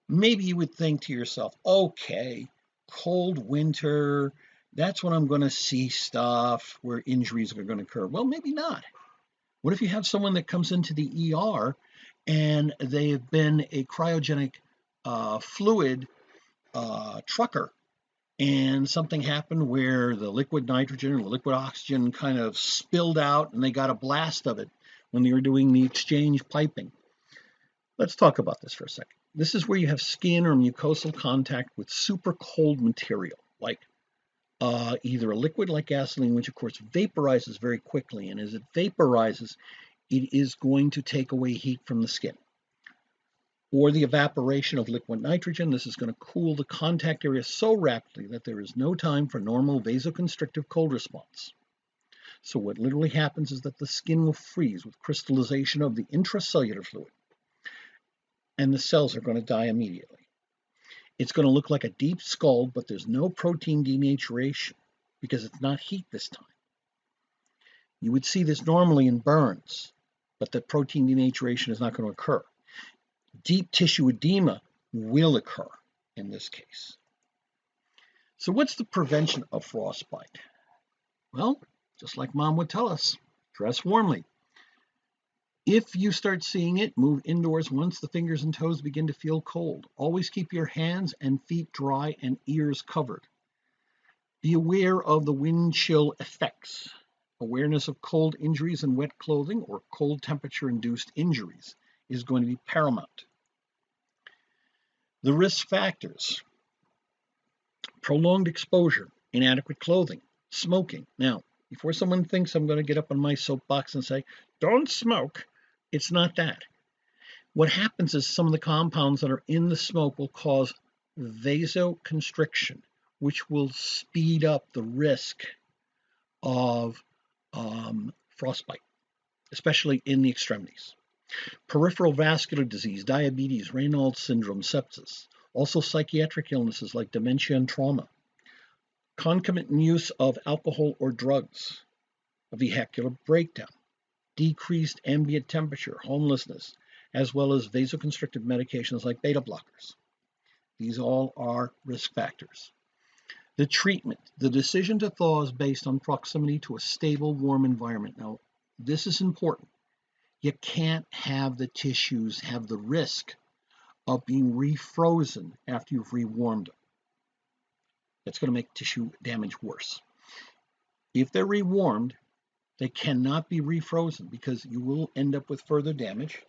maybe you would think to yourself, okay, cold winter, that's when I'm going to see stuff where injuries are going to occur. Well, maybe not. What if you have someone that comes into the ER and they have been a cryogenic fluid trucker, and something happened where the liquid nitrogen or the liquid oxygen kind of spilled out and they got a blast of it when they were doing the exchange piping? Let's talk about this for a second. This is where you have skin or mucosal contact with super cold material, like either a liquid like gasoline, which of course vaporizes very quickly, and as it vaporizes, it is going to take away heat from the skin. Or the evaporation of liquid nitrogen. This is going to cool the contact area so rapidly that there is no time for normal vasoconstrictive cold response. So what literally happens is that the skin will freeze with crystallization of the intracellular fluid, and the cells are going to die immediately. It's going to look like a deep scald, but there's no protein denaturation because it's not heat this time. You would see this normally in burns, but the protein denaturation is not going to occur. Deep tissue edema will occur in this case. So what's the prevention of frostbite? Well, just like Mom would tell us, dress warmly. If you start seeing it, move indoors once the fingers and toes begin to feel cold. Always keep your hands and feet dry and ears covered. Be aware of the wind chill effects. Awareness of cold injuries in wet clothing or cold temperature-induced injuries is going to be paramount. The risk factors: prolonged exposure, inadequate clothing, smoking. Now, before someone thinks I'm going to get up on my soapbox and say, don't smoke, it's not that. What happens is some of the compounds that are in the smoke will cause vasoconstriction, which will speed up the risk of frostbite, especially in the extremities. Peripheral vascular disease, diabetes, Raynaud's syndrome, sepsis. Also psychiatric illnesses like dementia and trauma. Concomitant use of alcohol or drugs, a vehicular breakdown, decreased ambient temperature, homelessness, as well as vasoconstrictive medications like beta blockers. These all are risk factors. The treatment, the decision to thaw is based on proximity to a stable, warm environment. Now, this is important. You can't have the tissues have the risk of being refrozen after you've rewarmed them. That's going to make tissue damage worse. If they're rewarmed, they cannot be refrozen because you will end up with further damage.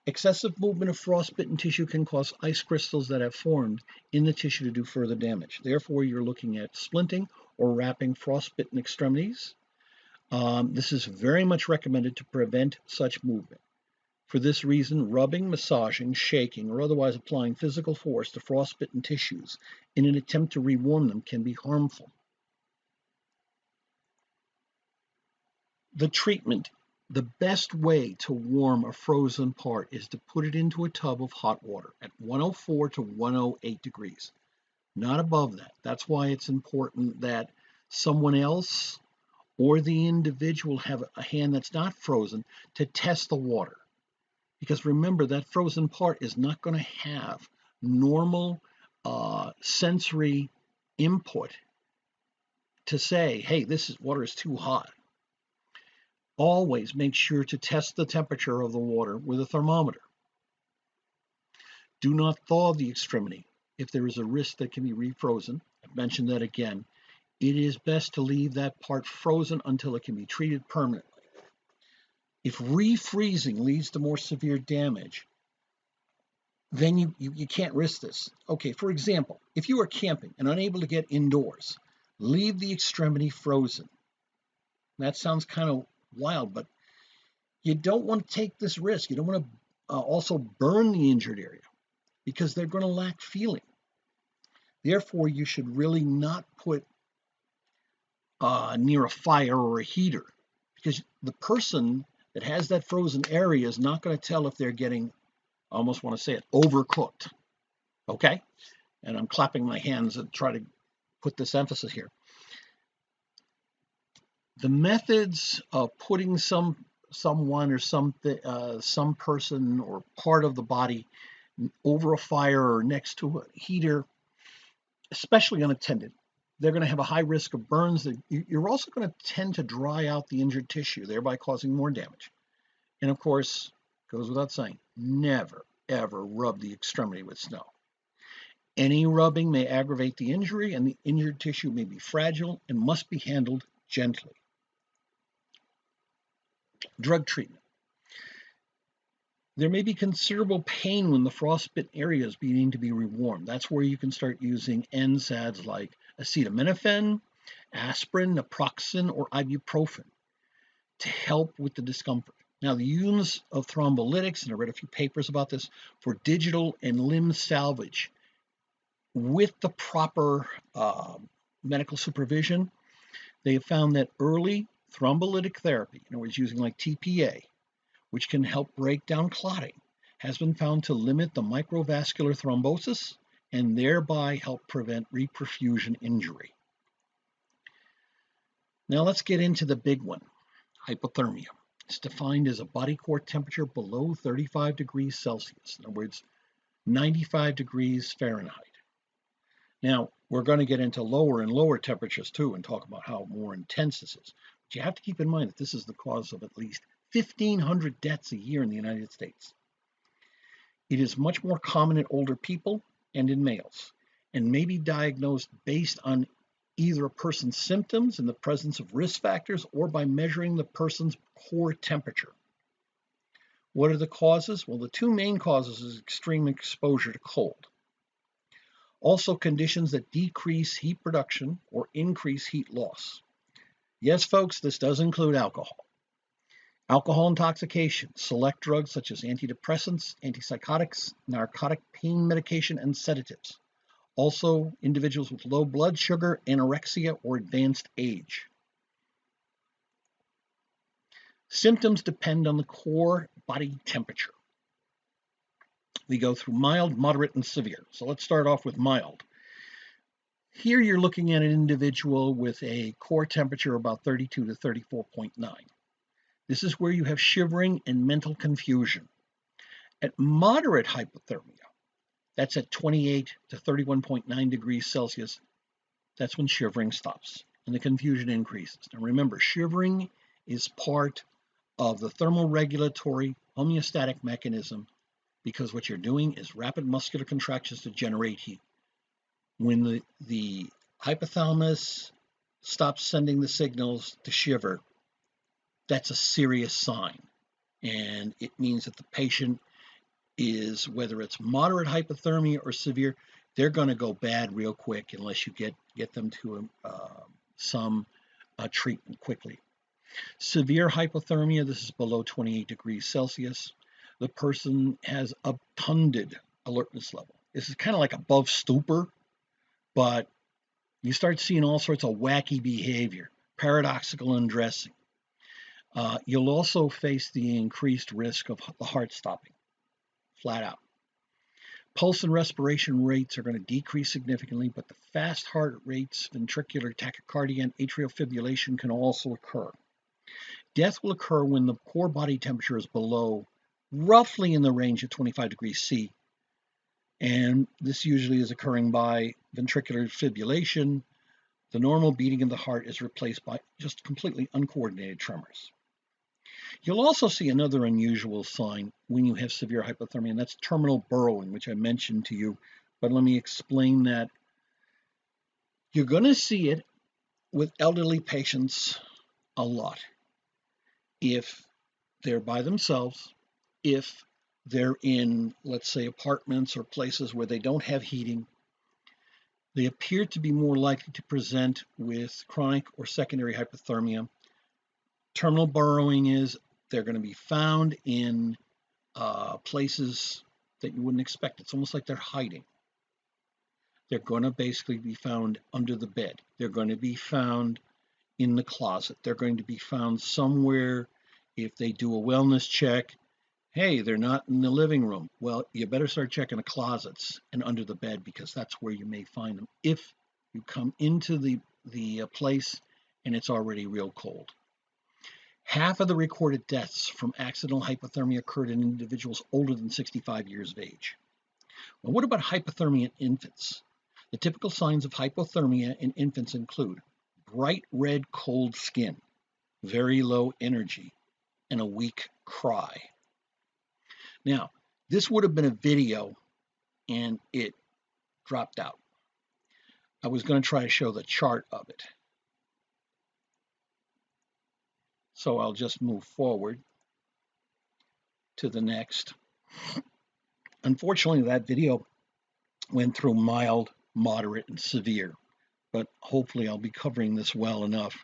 Excessive movement of frostbitten tissue can cause ice crystals that have formed in the tissue to do further damage. Therefore, you're looking at splinting or wrapping frostbitten extremities. This is very much recommended to prevent such movement. For this reason, rubbing, massaging, shaking, or otherwise applying physical force to frostbitten tissues in an attempt to rewarm them can be harmful. The treatment: the best way to warm a frozen part is to put it into a tub of hot water at 104 to 108 degrees, not above that. That's why it's important that someone else or the individual have a hand that's not frozen to test the water. Because remember, that frozen part is not going to have normal sensory input to say, hey, water is too hot. Always make sure to test the temperature of the water with a thermometer. Do not thaw the extremity if there is a risk that can be refrozen. I've mentioned that again. It is best to leave that part frozen until it can be treated permanently. If refreezing leads to more severe damage, then you can't risk this. Okay, for example, if you are camping and unable to get indoors, leave the extremity frozen. That sounds kind of wild, but you don't want to take this risk. You don't want to also burn the injured area because they're going to lack feeling. Therefore, you should really not put near a fire or a heater because the person that has that frozen area is not going to tell if they're getting, I almost want to say it, overcooked. Okay? And I'm clapping my hands and try to put this emphasis here. The methods of putting someone or something, some person or part of the body over a fire or next to a heater, especially unattended, they're going to have a high risk of burns. You're also going to tend to dry out the injured tissue, thereby causing more damage. And of course, goes without saying, never, ever rub the extremity with snow. Any rubbing may aggravate the injury, and the injured tissue may be fragile and must be handled gently. Drug treatment. There may be considerable pain when the frostbitten area is beginning to be rewarmed. That's where you can start using NSAIDs like acetaminophen, aspirin, naproxen, or ibuprofen to help with the discomfort. Now, the use of thrombolytics, and I read a few papers about this, for digital and limb salvage with the proper medical supervision, they have found that early thrombolytic therapy, in other words, using like TPA, which can help break down clotting, has been found to limit the microvascular thrombosis and thereby help prevent reperfusion injury. Now let's get into the big one, hypothermia. It's defined as a body core temperature below 35 degrees Celsius, in other words, 95 degrees Fahrenheit. Now, we're going to get into lower and lower temperatures too and talk about how more intense this is. But you have to keep in mind that this is the cause of at least 1,500 deaths a year in the United States. It is much more common in older people and in males, and may be diagnosed based on either a person's symptoms in the presence of risk factors or by measuring the person's core temperature. What are the causes? Well, the two main causes is extreme exposure to cold. Also, conditions that decrease heat production or increase heat loss. Yes, folks, this does include alcohol. Alcohol intoxication, select drugs such as antidepressants, antipsychotics, narcotic pain medication, and sedatives. Also, individuals with low blood sugar, anorexia, or advanced age. Symptoms depend on the core body temperature. We go through mild, moderate, and severe. So let's start off with mild. Here you're looking at an individual with a core temperature about 32 to 34.9. This is where you have shivering and mental confusion. At moderate hypothermia, that's at 28 to 31.9 degrees Celsius, that's when shivering stops and the confusion increases. Now remember, shivering is part of the thermoregulatory homeostatic mechanism, because what you're doing is rapid muscular contractions to generate heat. When the hypothalamus stops sending the signals to shiver, that's a serious sign. And it means that the patient is, whether it's moderate hypothermia or severe, they're going to go bad real quick unless you get them to some treatment quickly. Severe hypothermia, this is below 28 degrees Celsius. The person has obtunded alertness level. This is kind of like above stupor, but you start seeing all sorts of wacky behavior, paradoxical undressing. You'll also face the increased risk of the heart stopping, flat out. Pulse and respiration rates are going to decrease significantly, but the fast heart rates, ventricular tachycardia, and atrial fibrillation can also occur. Death will occur when the core body temperature is below, roughly in the range of 25 degrees C. And this usually is occurring by ventricular fibrillation. The normal beating of the heart is replaced by just completely uncoordinated tremors. You'll also see another unusual sign when you have severe hypothermia, and that's terminal burrowing, which I mentioned to you, but let me explain that. You're going to see it with elderly patients a lot. If they're by themselves, if they're in, let's say, apartments or places where they don't have heating, they appear to be more likely to present with chronic or secondary hypothermia. Terminal burrowing is they're going to be found in places that you wouldn't expect. It's almost like they're hiding. They're going to basically be found under the bed. They're going to be found in the closet. They're going to be found somewhere. If they do a wellness check, hey, they're not in the living room. Well, you better start checking the closets and under the bed, because that's where you may find them if you come into the place and it's already real cold. Half of the recorded deaths from accidental hypothermia occurred in individuals older than 65 years of age. Well, what about hypothermia in infants? The typical signs of hypothermia in infants include bright red cold skin, very low energy, and a weak cry. Now, this would have been a video and it dropped out. I was going to try to show the chart of it. So I'll just move forward to the next. Unfortunately, that video went through mild, moderate, and severe, but hopefully I'll be covering this well enough.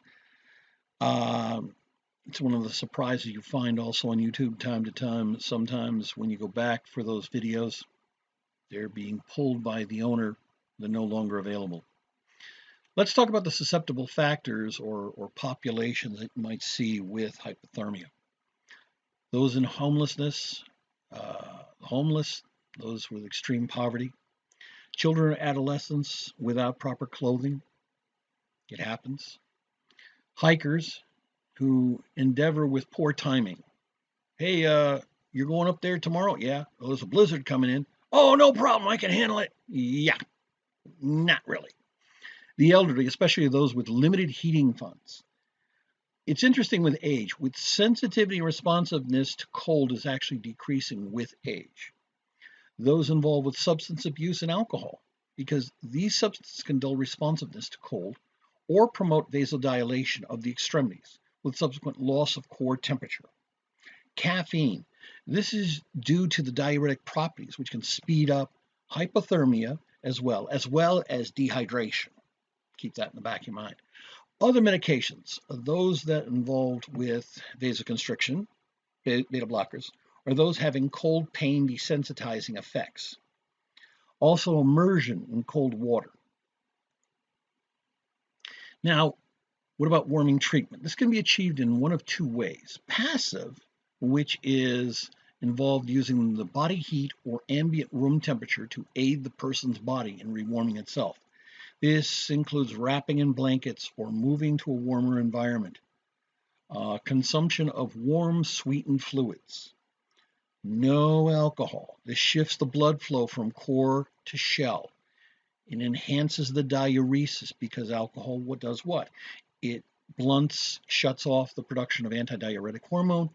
It's one of the surprises you find also on YouTube time to time. Sometimes when you go back for those videos, they're being pulled by the owner. They're no longer available. Let's talk about the susceptible factors or populations that you might see with hypothermia. Those in homelessness, homeless, those with extreme poverty, children or adolescents without proper clothing. It happens. Hikers who endeavor with poor timing. Hey, you're going up there tomorrow? Yeah. Well, there's a blizzard coming in. Oh, no problem. I can handle it. Yeah, not really. The elderly, especially those with limited heating funds. It's interesting with age. With sensitivity and responsiveness to cold is actually decreasing with age. Those involved with substance abuse and alcohol, because these substances can dull responsiveness to cold or promote vasodilation of the extremities with subsequent loss of core temperature. Caffeine. This is due to the diuretic properties, which can speed up hypothermia as well as dehydration. Keep that in the back of your mind. Other medications, those that involved with vasoconstriction, beta blockers, or those having cold pain desensitizing effects. Also immersion in cold water. Now, what about warming treatment? This can be achieved in one of two ways. Passive, which is involved using the body heat or ambient room temperature to aid the person's body in rewarming itself. This includes wrapping in blankets or moving to a warmer environment. Consumption of warm, sweetened fluids. No alcohol. This shifts the blood flow from core to shell. It enhances the diuresis because alcohol does what? It blunts, shuts off the production of antidiuretic hormone,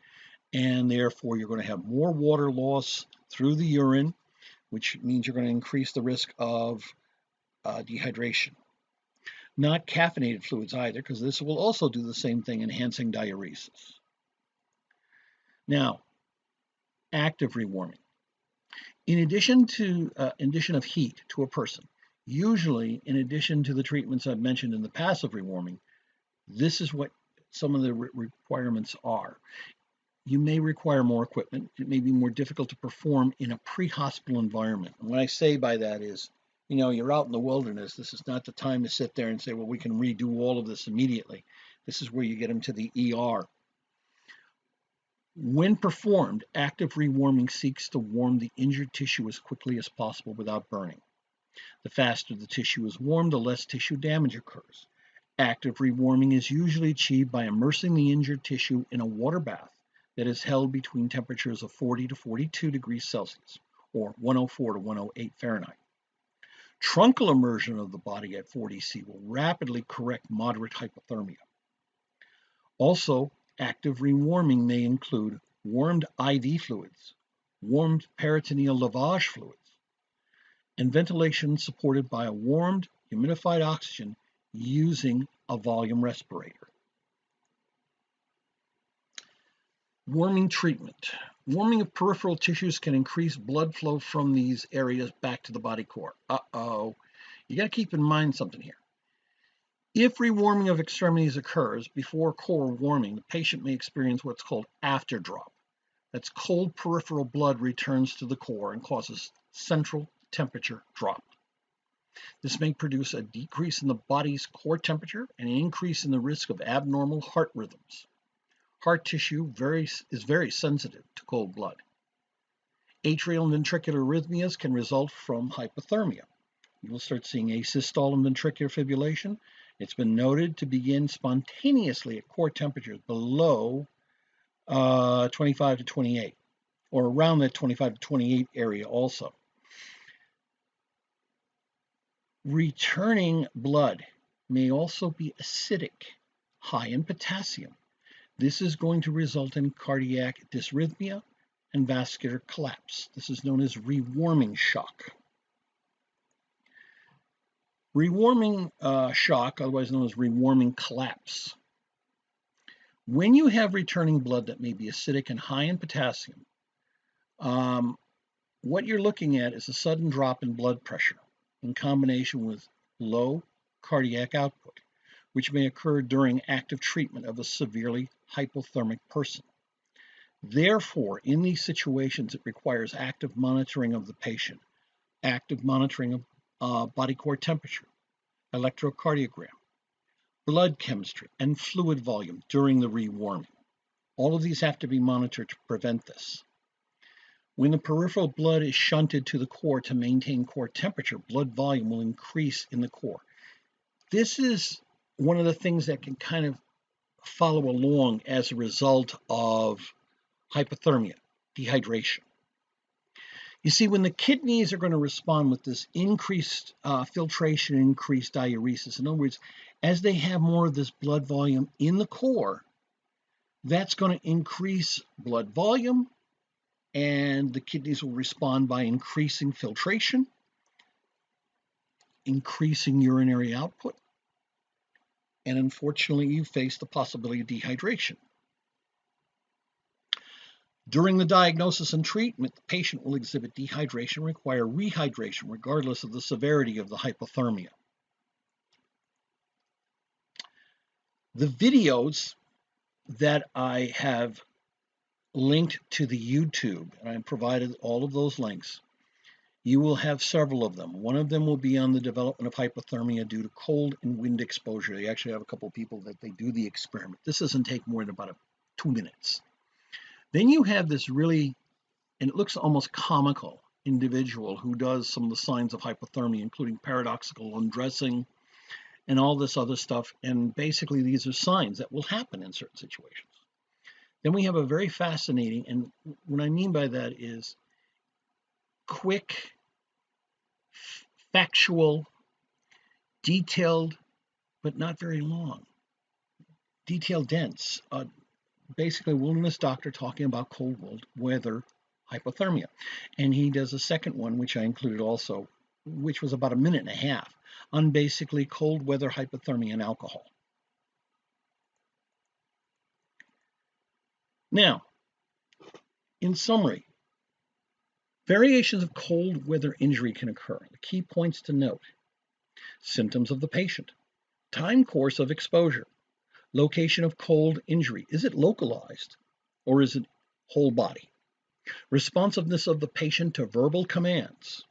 and therefore you're going to have more water loss through the urine, which means you're going to increase the risk of dehydration. Not caffeinated fluids either, because this will also do the same thing, enhancing diuresis. Now, active rewarming. In addition of heat to a person, usually in addition to the treatments I've mentioned in the passive rewarming, this is what some of the requirements are. You may require more equipment. It may be more difficult to perform in a pre-hospital environment. And what I say by that is, you know, you're out in the wilderness. This is not the time to sit there and say, well, we can redo all of this immediately. This is where you get them to the ER. When performed, active rewarming seeks to warm the injured tissue as quickly as possible without burning. The faster the tissue is warmed, the less tissue damage occurs. Active rewarming is usually achieved by immersing the injured tissue in a water bath that is held between temperatures of 40 to 42 degrees Celsius, or 104 to 108 Fahrenheit. Truncal immersion of the body at 40 C will rapidly correct moderate hypothermia. Also, active rewarming may include warmed IV fluids, warmed peritoneal lavage fluids, and ventilation supported by a warmed, humidified oxygen using a volume respirator. Warming treatment. Warming of peripheral tissues can increase blood flow from these areas back to the body core. You got to keep in mind something here. If rewarming of extremities occurs before core warming, the patient may experience what's called afterdrop. That's cold peripheral blood returns to the core and causes central temperature drop. This may produce a decrease in the body's core temperature and an increase in the risk of abnormal heart rhythms. Heart tissue is very sensitive to cold blood. Atrial and ventricular arrhythmias can result from hypothermia. You will start seeing asystole and ventricular fibrillation. It's been noted to begin spontaneously at core temperatures below 25 to 28, or around that 25 to 28 area also. Returning blood may also be acidic, high in potassium. This is going to result in cardiac dysrhythmia and vascular collapse. This is known as rewarming shock. Rewarming shock, otherwise known as rewarming collapse. When you have returning blood that may be acidic and high in potassium, what you're looking at is a sudden drop in blood pressure in combination with low cardiac output, which may occur during active treatment of a severely hypothermic person. Therefore, in these situations, it requires active monitoring of the patient, active monitoring of body core temperature, electrocardiogram, blood chemistry, and fluid volume during the rewarming. All of these have to be monitored to prevent this. When the peripheral blood is shunted to the core to maintain core temperature, blood volume will increase in the core. This is one of the things that can kind of follow along as a result of hypothermia, dehydration. You see, when the kidneys are going to respond with this increased filtration, increased diuresis, in other words, as they have more of this blood volume in the core, that's going to increase blood volume, and the kidneys will respond by increasing filtration, increasing urinary output, and unfortunately, you face the possibility of dehydration. During the diagnosis and treatment, the patient will exhibit dehydration and require rehydration regardless of the severity of the hypothermia. The videos that I have linked to the YouTube, and I provided all of those links, you will have several of them. One of them will be on the development of hypothermia due to cold and wind exposure. They actually have a couple of people that they do the experiment. This doesn't take more than about 2 minutes. Then you have this really, and it looks almost comical, individual who does some of the signs of hypothermia, including paradoxical undressing and all this other stuff. And basically, these are signs that will happen in certain situations. Then we have a very fascinating, and what I mean by that is quick, factual, detailed, but not very long. Detail dense. Basically, wilderness doctor talking about cold weather hypothermia. And he does a second one, which I included also, which was about 1.5 minutes, on basically cold weather hypothermia and alcohol. Now, in summary, variations of cold weather injury can occur. The key points to note: symptoms of the patient, time course of exposure, location of cold injury. Is it localized or is it whole body? Responsiveness of the patient to verbal commands.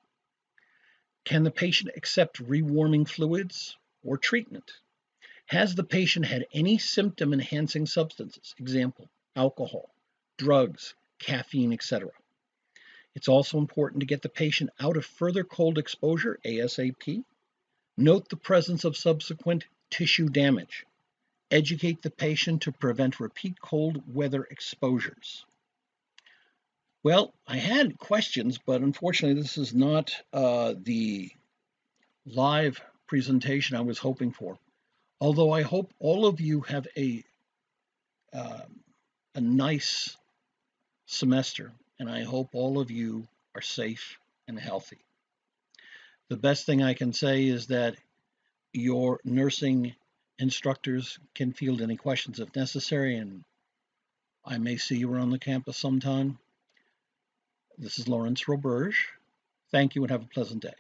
Can the patient accept rewarming fluids or treatment? Has the patient had any symptom enhancing substances? Example, alcohol, drugs, caffeine, etc. It's also important to get the patient out of further cold exposure ASAP. Note the presence of subsequent tissue damage. Educate the patient to prevent repeat cold weather exposures. Well, I had questions, but unfortunately this is not the live presentation I was hoping for. Although I hope all of you have a nice semester, and I hope all of you are safe and healthy. The best thing I can say is that your nursing instructors can field any questions if necessary, and I may see you around the campus sometime. This is Lawrence Roberge. Thank you and have a pleasant day.